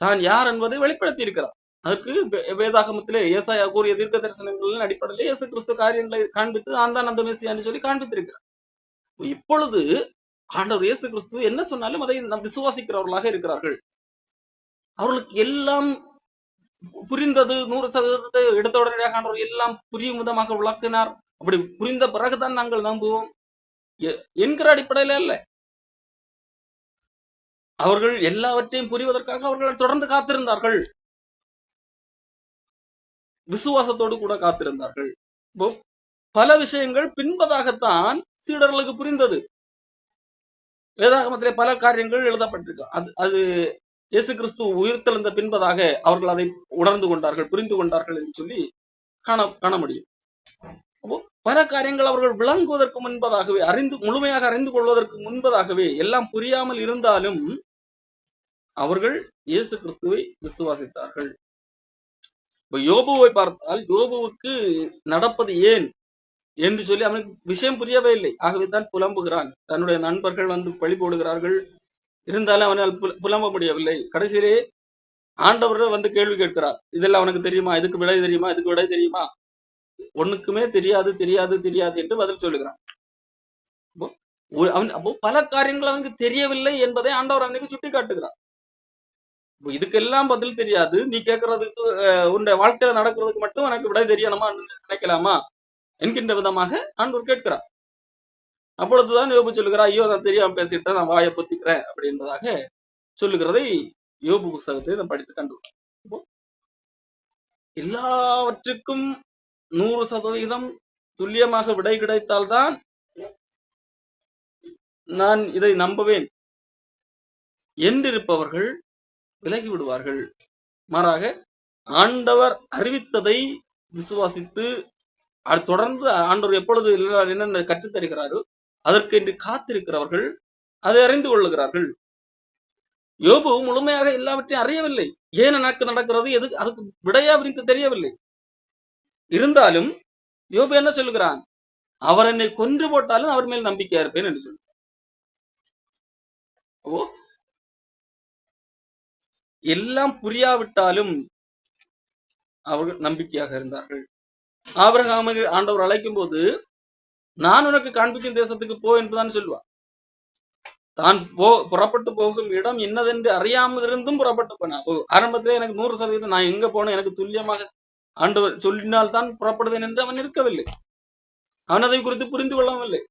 தான் யார் என்பதை வெளிப்படுத்தி இருக்கிறார். அதற்கு வேதாகமத்திலே ஏசாயா கூறிய தீர்க்க தரிசனங்களின் அடிப்படையில் இயேசு கிறிஸ்து காரியங்களை காண்பித்து நான் தான் அந்த மெசியான்னு சொல்லி காண்பித்திருக்கிறார். இப்பொழுது ஆண்டவர் இயேசு கிறிஸ்து என்ன சொன்னாலும் அதை விசுவாசிக்கிறவர்களாக இருக்கிறார்கள். அவர்களுக்கு எல்லாம் புரிந்தது, 100% எடுத்த உடனடியாக ஆண்டவர் எல்லாம் புரியும் விதமாக விளக்கினார். அப்படி புரிந்த பிறகுதான் நாங்கள் நம்புவோம் என்கிற அடிப்படையில அல்ல. அவர்கள் எல்லாவற்றையும் புரிவதற்காக அவர்கள் தொடர்ந்து காத்திருந்தார்கள், விசுவாசத்தோடு கூட காத்திருந்தார்கள். பல விஷயங்கள் பின்பதாகத்தான் சீடர்களுக்கு புரிந்தது. வேதாகமத்திலே பல காரியங்கள் எழுதப்பட்டிருக்கு. அது இயேசு கிறிஸ்து உயிர்த்தெழுந்த பின்பதாக அவர்கள் அதை உணர்ந்து கொண்டார்கள், புரிந்து கொண்டார்கள் என்று சொல்லி காண முடியும். அப்போ பல காரியங்கள் அவர்கள் விளங்குவதற்கு முன்பதாகவே, முழுமையாக அறிந்து கொள்வதற்கு முன்பதாகவே, எல்லாம் புரியாமல் இருந்தாலும் அவர்கள் இயேசு கிறிஸ்துவை விசுவாசித்தார்கள். யோபுவை பார்த்தால் யோபுவுக்கு நடப்பது ஏன் என்று சொல்லி அவனுக்கு விஷயம் புரியவே இல்லை. ஆகவே தான் புலம்புகிறான். தன்னுடைய நண்பர்கள் வந்து பழி போடுகிறார்கள், இருந்தாலும் அவனால் புலம்ப முடியவில்லை. கடைசியிலே ஆண்டவர் வந்து கேள்வி கேட்கிறார், இதெல்லாம் அவனுக்கு தெரியுமா, இதுக்கு விடை தெரியுமா, இதுக்கு விடை தெரியுமா? ஒண்ணுக்குமே தெரியாது தெரியாது தெரியாது என்று பதில் சொல்லுகிறான். அப்போ பல காரியங்கள் அவனுக்கு தெரியவில்லை என்பதை ஆண்டவர் அவனுக்கு சுட்டி காட்டுகிறார். இதுக்கெல்லாம் பதில் தெரியாது, நீ கேட்கறதுக்கு உன்னுடைய வாழ்க்கையில நடக்கிறதுக்கு மட்டும் எனக்கு விடை தெரியணுமா நினைக்கலாமா என்கின்ற விதமாக ஆண்டவர் கேட்கிறார். அப்பொழுதுதான் யோபு சொல்லுகிறார், ஐயோ நான் தெரியாம பேசிட்டேன், நான் வாயை பொத்திக்கிறேன் அப்படி என்பதாக சொல்லுகிறதை யோபு புஸ்தகத்தை நான் படித்து கண்டுள்ளேன். எல்லாவற்றுக்கும் 100% துல்லியமாக விடை கிடைத்தால்தான் நான் இதை நம்புவேன் என்றிருப்பவர்கள் விலகி விடுவார்கள். மாறாக ஆண்டவர் அறிவித்ததை விசுவாசித்து தொடர்ந்து ஆண்டவர் எப்பொழுது என்னென்ன கற்றுத்தருகிறாரோ அதற்கு என்று காத்திருக்கிறவர்கள் அதை அறிந்து கொள்ளுகிறார்கள். யோபு முழுமையாக எல்லாவற்றையும் அறியவில்லை. ஏன் எனக்கு நடக்கிறது, எது அதுக்கு விடையா அவருக்கு தெரியவில்லை. இருந்தாலும் யோபு என்ன சொல்லுகிறான், அவர் என்னை கொன்று போட்டாலும் அவர் மேல் நம்பிக்கையா இருப்பேன் என்று சொல்லுகிறார். எல்லாம் புரியாவிட்டாலும் அவர்கள் நம்பிக்கையாக இருந்தார்கள். ஆபிரகாமை ஆண்டவர் அழைக்கும் போது நான் உனக்கு காண்பிக்கும் தேசத்துக்கு போ என்றுதான் சொல்லுவார். தான் புறப்பட்டு போகும் இடம் என்னதென்று அறியாமல் இருந்தும் புறப்பட்டு போனான். ஆரம்பத்திலே எனக்கு 100% நான் எங்க போனேன் எனக்கு துல்லியமாக ஆண்டவர் சொல்லினால் தான் புறப்படுவேன் என்று அவன் இருக்கவில்லை. அவன் அதை குறித்து புரிந்து கொள்ளவில்லை.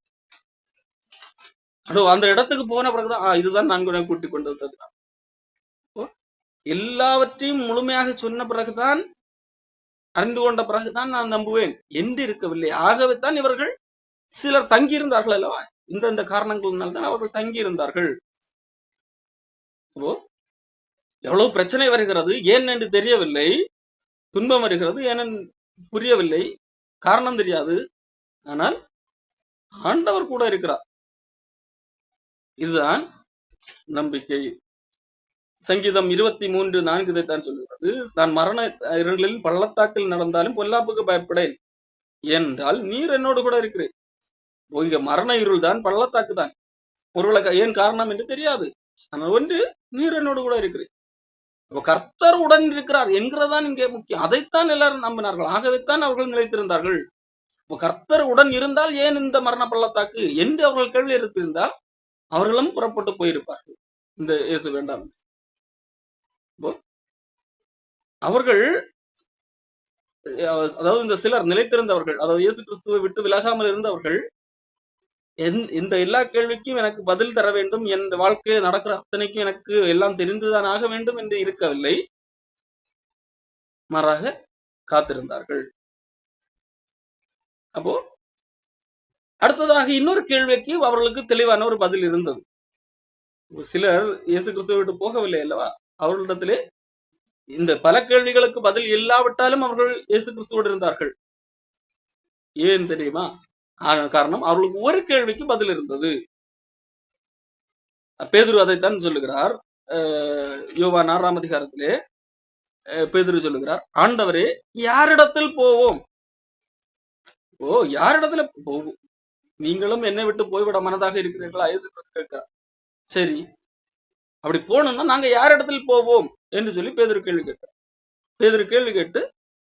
அந்த இடத்துக்கு போன பிறகுதான் இதுதான் நான் கூட்டிக் கொண்டு வந்தது. எல்லாவற்றையும் முழுமையாக சொன்ன பிறகுதான், அறிந்து கொண்ட பிறகுதான் நான் நம்புவேன் என்று இருக்கவில்லை. ஆகவே தான் இவர்கள் சிலர் தங்கியிருந்தார்கள் அல்லவா, இந்த காரணங்களால் தான் அவர்கள் தங்கியிருந்தார்கள். எவ்வளவு பிரச்சனை வருகிறது, ஏன் என்று தெரியவில்லை, துன்பம் வருகிறது ஏன் புரியவில்லை, காரணம் தெரியாது, ஆனால் ஆண்டவர் கூட இருக்கிறார். இதுதான் நம்பிக்கை. சங்கீதம் 23:4 இதைத்தான் சொல்லுகிறது, நான் மரண இருளில் பள்ளத்தாக்கில் நடந்தாலும் பொல்லாப்புக்கு பயப்படேன், ஏனென்றால் நீர் என்னோடு கூட இருக்கிறேன். இங்க மரண இருள் தான், பள்ளத்தாக்கு தான், ஒருவேளை ஏன் காரணம் என்று தெரியாது, ஆனால் ஒன்று நீர் என்னோடு கூட இருக்கிறேன். கர்த்தர் உடன் இருக்கிறார் என்கிறதான் இங்கே முக்கியம். அதைத்தான் எல்லாரும் நம்பினார்கள். ஆகவேத்தான் அவர்கள் நிலைத்திருந்தார்கள். கர்த்தர் உடன் இருந்தால் ஏன் இந்த மரண பள்ளத்தாக்கு என்று அவர்கள் கேள்வி எடுத்திருந்தால் அவர்களும் புறப்பட்டு போயிருப்பார்கள். இந்த இயேசு வேண்டாம். அவர்கள், அதாவது இந்த சிலர் நிலைத்திருந்தவர்கள், அதாவது இயேசு கிறிஸ்துவை விட்டு விலகாமல் இருந்தவர்கள், இந்த எல்லா கேள்விக்கும் எனக்கு பதில் தர வேண்டும், என் வாழ்க்கையில் நடக்கிற அத்தனைக்கும் எனக்கு எல்லாம் தெரிந்துதான் ஆக வேண்டும் என்று இருக்கவில்லை. மாறாக காத்திருந்தார்கள். அப்போ அடுத்ததாக இன்னொரு கேள்விக்கு அவர்களுக்கு தெளிவான ஒரு பதில் இருந்தது. சிலர் இயேசு கிறிஸ்துவை விட்டு போகவில்லை அல்லவா? அவர்களிடத்திலே இந்த பல கேள்விகளுக்கு பதில் இல்லாவிட்டாலும் அவர்கள் இயேசு கிறிஸ்துவோடு இருந்தார்கள். ஏன் தெரியுமா? காரணம் அவர்களுக்கு ஒரு கேள்விக்கு பதில் இருந்தது. பேதுரு அதைத்தான் சொல்லுகிறார். யோவான் 6ஆம் அதிகாரத்திலே பேதுரு சொல்லுகிறார், ஆண்டவரே யாரிடத்தில் போவோம்? யாரிடத்துல போவோம்? நீங்களும் என்னை விட்டு போய்விட மனதாக இருக்கிறீர்களா? இயேசு கிறிஸ்து கேட்கிறார். சரி, அப்படி போகணும்னா நாங்க யாரிடத்தில் போவோம் என்று சொல்லி பேதுரு கேள்வி கேட்டார். பேதுரு கேள்வி கேட்டு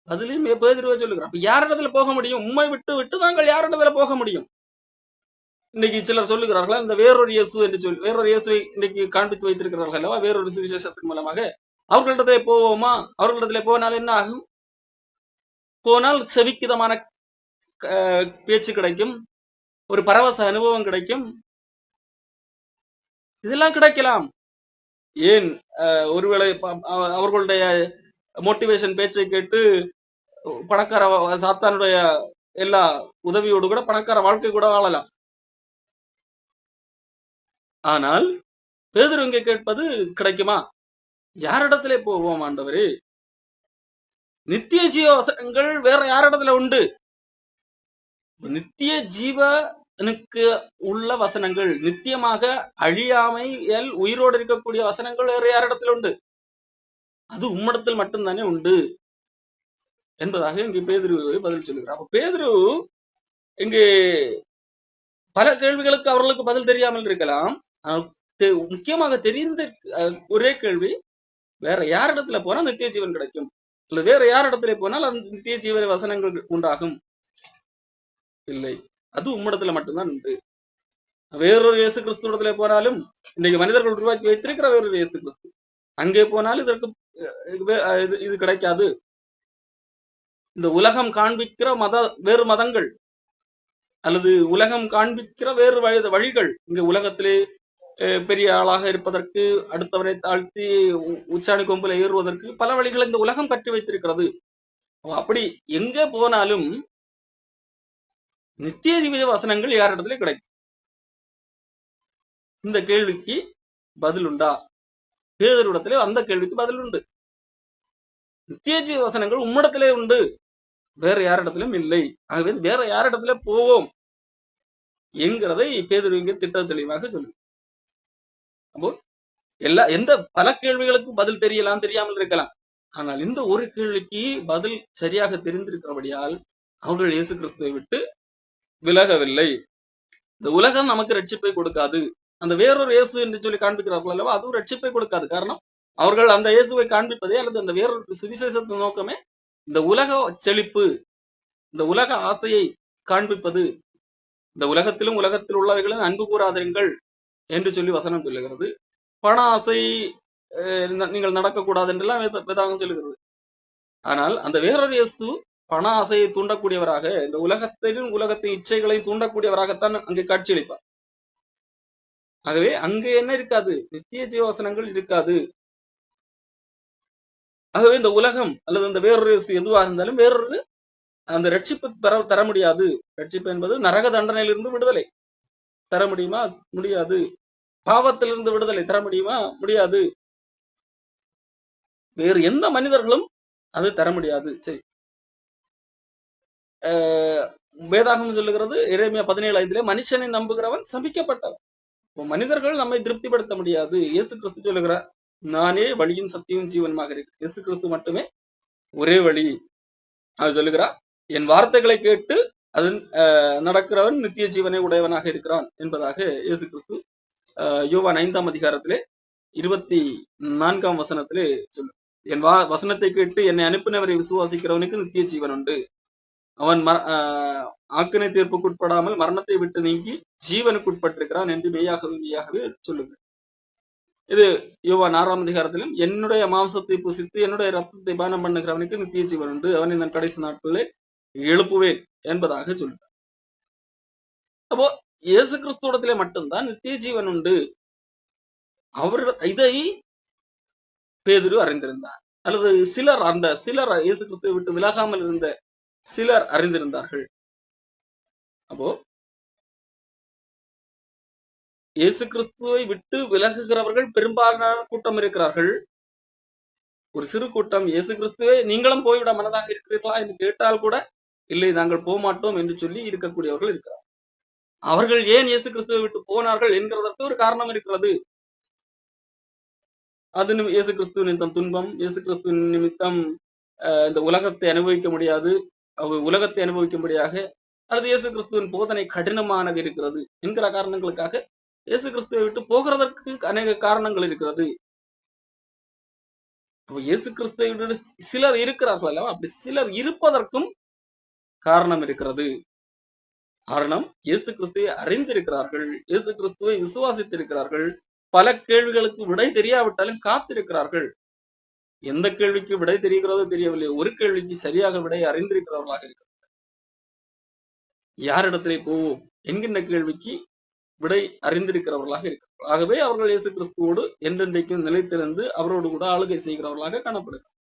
அதுலயும் பேதுருவா சொல்லுகிறார், அப்ப யாரிடத்துல போக முடியும்? உம்மை விட்டு விட்டு நாங்கள் யாரிடத்துல போக முடியும்? இன்னைக்கு சிலர் சொல்லுகிறார்களா, இந்த வேறொரு இயேசு என்று சொல்லி வேறொரு இயேசுவை இன்னைக்கு காண்பித்து வைத்திருக்கிறார்கள் அல்லவா? வேறொரு சுவிசேஷத்தின் மூலமாக அவர்களிடத்திலே போவோமா? அவர்களிடத்திலே போனால் என்ன ஆகும்? போனால் செவிக்கிதமான பேச்சு கிடைக்கும், ஒரு பரவச அனுபவம் கிடைக்கும், இதெல்லாம் கிடைக்கலாம். ஏன் ஒருவேளை அவர்களுடைய மோட்டிவேஷன் பேச்சை கேட்டு பணக்கார சாத்தானுடைய எல்லா உதவியோடு கூட பணக்கார வாழ்க்கை கூட வாழலாம். ஆனால் பேதுரு இங்கே கேட்பது கிடைக்குமா? யாரிடத்திலே போவோம் ஆண்டவரே? நித்திய ஜீவ வசனங்கள் வேற யாரிடத்துல உண்டு? நித்திய ஜீவனுக்கு உள்ள வசனங்கள், நித்தியமாக அழியாமையில் உயிரோடு இருக்கக்கூடிய வசனங்கள் வேற யாரிடத்துல உண்டு? அது உம்மிடத்தில் மட்டும்தானே உண்டு என்பதாக இங்கே பேதுரு பதில் சொல்லுகிறார். அப்ப பேதுரு இங்கே பல கேள்விகளுக்கு அவர்களுக்கு பதில் தெரியாமல் இருக்கலாம். முக்கியமாக தெரிந்த ஒரே கேள்வி, வேற யாரிடத்துல போனால் நித்திய ஜீவன் கிடைக்கும், இல்ல வேற யாரிடத்துல போனால் அந்த நித்திய ஜீவ வசனங்கள் உண்டாகும்? இல்லை, அது உம்மிடத்துல மட்டும்தான் உண்டு. வேறொரு இயேசு கிறிஸ்து இடத்துல போனாலும், இன்னைக்கு மனிதர்கள் உருவாக்கி வைத்திருக்கிற வேறொரு இயேசு கிறிஸ்து, அங்கே போனாலும் இதற்கு இது கிடைக்காது. இந்த உலகம் காண்பிக்கிற வேறு மதங்கள் அல்லது உலகம் காண்பிக்கிற வேறு வழிகள், இங்க உலகத்திலே பெரிய ஆளாக இருப்பதற்கு, அடுத்தவரை தாழ்த்தி உச்சாணி கொம்புல ஏறுவதற்கு பல வழிகளை இந்த உலகம் கட்டி வைத்திருக்கிறது. அப்படி எங்க போனாலும் நித்திய ஜீவித வசனங்கள் யாரிடத்துல கிடைக்கும்? இந்த கேள்விக்கு பதில் உண்டா? பேதுருவிடத்திலே அந்த கேள்விக்கு பதில் உண்டு. நித்திய ஜீவ வசனங்கள் உம்மிடத்திலே உண்டு, வேற யாரிடத்திலும் இல்லை. ஆகவே வேற யாரிடத்துல போவோம் என்கிறதை பேதுரு இங்கே திட்ட தெளிவாக சொல்லு. அப்போ எந்த பல கேள்விகளுக்கும் பதில் தெரியலாம், தெரியாமல் இருக்கலாம். ஆனால் இந்த ஒரு கேள்விக்கு பதில் சரியாக தெரிந்திருக்கிறபடியால் அவர்கள் இயேசு கிறிஸ்துவை விட்டு விலகவில்லை. இந்த உலகம் நமக்கு ரட்சிப்பை கொடுக்காது. அந்த வேறொரு இயேசு என்று சொல்லி காண்பிக்கிறார்கள் அல்லவா, அதுவும் ரட்சிப்பை கொடுக்காது. காரணம், அவர்கள் அந்த இயேசுவை காண்பிப்பதே அல்லது அந்த வேறொரு சுவிசேஷத்தின் நோக்கமே இந்த உலக செழிப்பு, இந்த உலக ஆசையை காண்பிப்பது. இந்த உலகத்திலும் உலகத்தில் உள்ளவைகளும் அன்பு கூறாதீர்கள் என்று சொல்லி வசனம் சொல்லுகிறது. பண ஆசை நீங்கள் நடக்கக்கூடாது என்றெல்லாம் வேதாகம் சொல்லுகிறது. ஆனால் அந்த வேறொரு இயேசு பண ஆசையை தூண்டக்கூடியவராக, இந்த உலகத்தின் இச்சைகளை தூண்டக்கூடியவராகத்தான் அங்கே காட்சியளிப்பார். ஆகவே அங்கே என்ன இருக்காது? நித்திய ஜீவவசனங்கள் இருக்காது. ஆகவே இந்த உலகம் அல்லது இந்த வேறொரு எதுவாக இருந்தாலும் வேறொரு அந்த ரட்சிப்பு தர முடியாது. ரட்சிப்பு என்பது நரக தண்டனையிலிருந்து விடுதலை தர முடியுமா? முடியாது. பாவத்திலிருந்து விடுதலை தர முடியுமா? முடியாது. வேறு எந்த மனிதர்களும் அது தர முடியாது. சரி, வேதாகம் சொல்லுகிறது எரேமியா 17:5 மனுஷனை நம்புகிறவன் சபிக்கப்பட்டவன். மனிதர்கள் நம்மை திருப்திப்படுத்த முடியாது. இயேசு கிறிஸ்து சொல்லுகிறார், நானே வழியும் சத்தியும் ஜீவனுமாக இருக்கு. இயேசு கிறிஸ்து மட்டுமே ஒரே வழி. அது சொல்லுகிறார், என் வார்த்தைகளை கேட்டு அதன் நடக்கிறவன் நித்திய ஜீவனை உடையவனாக இருக்கிறான் என்பதாக இயேசு கிறிஸ்து யோவான் 5ஆம் அதிகாரத்திலே 24ஆம் வசனத்திலே சொல்லு. என் வசனத்தை கேட்டு என்னை அனுப்பினவரை விசுவாசிக்கிறவனுக்கு நித்திய ஜீவன் உண்டு. அவன் ஆக்கினை தீர்ப்புக்குட்படாமல் மரணத்தை விட்டு நீங்கி ஜீவனுக்குட்பட்டிருக்கிறான் என்று மெய்யாகவே சொல்லுங்க. இது யோவான் 6ஆம் அதிகாரத்திலும், என்னுடைய மாம்சத்தை புசித்து என்னுடைய ரத்தத்தை பானம் பண்ணுகிறவனுக்கு நித்திய ஜீவன் உண்டு, அவன் இந்த கடைசி நாட்களிலே எழுப்புவேன் என்பதாக சொல்லுறார். அப்போ இயேசு கிறிஸ்துவத்திலே மட்டும்தான் நித்திய ஜீவன் உண்டு. இதை பேதுரு அறிந்திருந்தார், அல்லது சிலர் இயேசு கிறிஸ்துவை விட்டு விலகாமல் இருந்த சிலர் அறிந்திருந்தார்கள். அப்போ இயேசு கிறிஸ்துவை விட்டு விலகுகிறவர்கள் பெரும்பாலான கூட்டம் இருக்கிறார்கள். ஒரு சிறு கூட்டம் இயேசு கிறிஸ்துவை நீங்களும் போய்விட மனதாக இருக்கிறீர்களா என்று கேட்டால் கூட இல்லை, நாங்கள் போக மாட்டோம் என்று சொல்லி இருக்கக்கூடியவர்கள் இருக்கிறார். அவர்கள் ஏன் இயேசு கிறிஸ்துவை விட்டு போனார்கள் என்கிறதற்கு ஒரு காரணம் இருக்கிறது. அது இயேசு கிறிஸ்துவ நிமித்தம் துன்பம், இயேசு கிறிஸ்துவ நிமித்தம் இந்த உலகத்தை அனுபவிக்க முடியாது, உலகத்தை அனுபவிக்கும்படியாக, அல்லது இயேசு கிறிஸ்துவின் போதனை கடினமானது இருக்கிறது என்கிற காரணங்களுக்காக இயேசு கிறிஸ்துவை விட்டு போகிறதற்கு அநேக காரணங்கள் இருக்கிறது. இயேசு கிறிஸ்துவை விட்டு சிலர் இருக்கிறார்கள் அல்லவா, அப்படி சிலர் இருப்பதற்கும் காரணம் இருக்கிறது. காரணம், இயேசு கிறிஸ்துவை அறிந்திருக்கிறார்கள், இயேசு கிறிஸ்துவை விசுவாசித்திருக்கிறார்கள், பல கேள்விகளுக்கு விடை தெரியாவிட்டாலும் காத்திருக்கிறார்கள். எந்த கேள்விக்கு விடை தெரிகிறதோ தெரியவில்லை, ஒரு கேள்விக்கு சரியாக விடை அறிந்திருக்கிறவர்களாக இருக்கிறார்கள். யாரிடத்திலே போவோம் என்கின்ற கேள்விக்கு விடை அறிந்திருக்கிறவர்களாக இருக்கிறார்கள். ஆகவே அவர்கள் இயேசு கிறிஸ்துவோடு என்றென்றைக்கும் நிலைத்திருந்து அவரோடு கூட ஆளுகை செய்கிறவர்களாக காணப்படுகிறார்.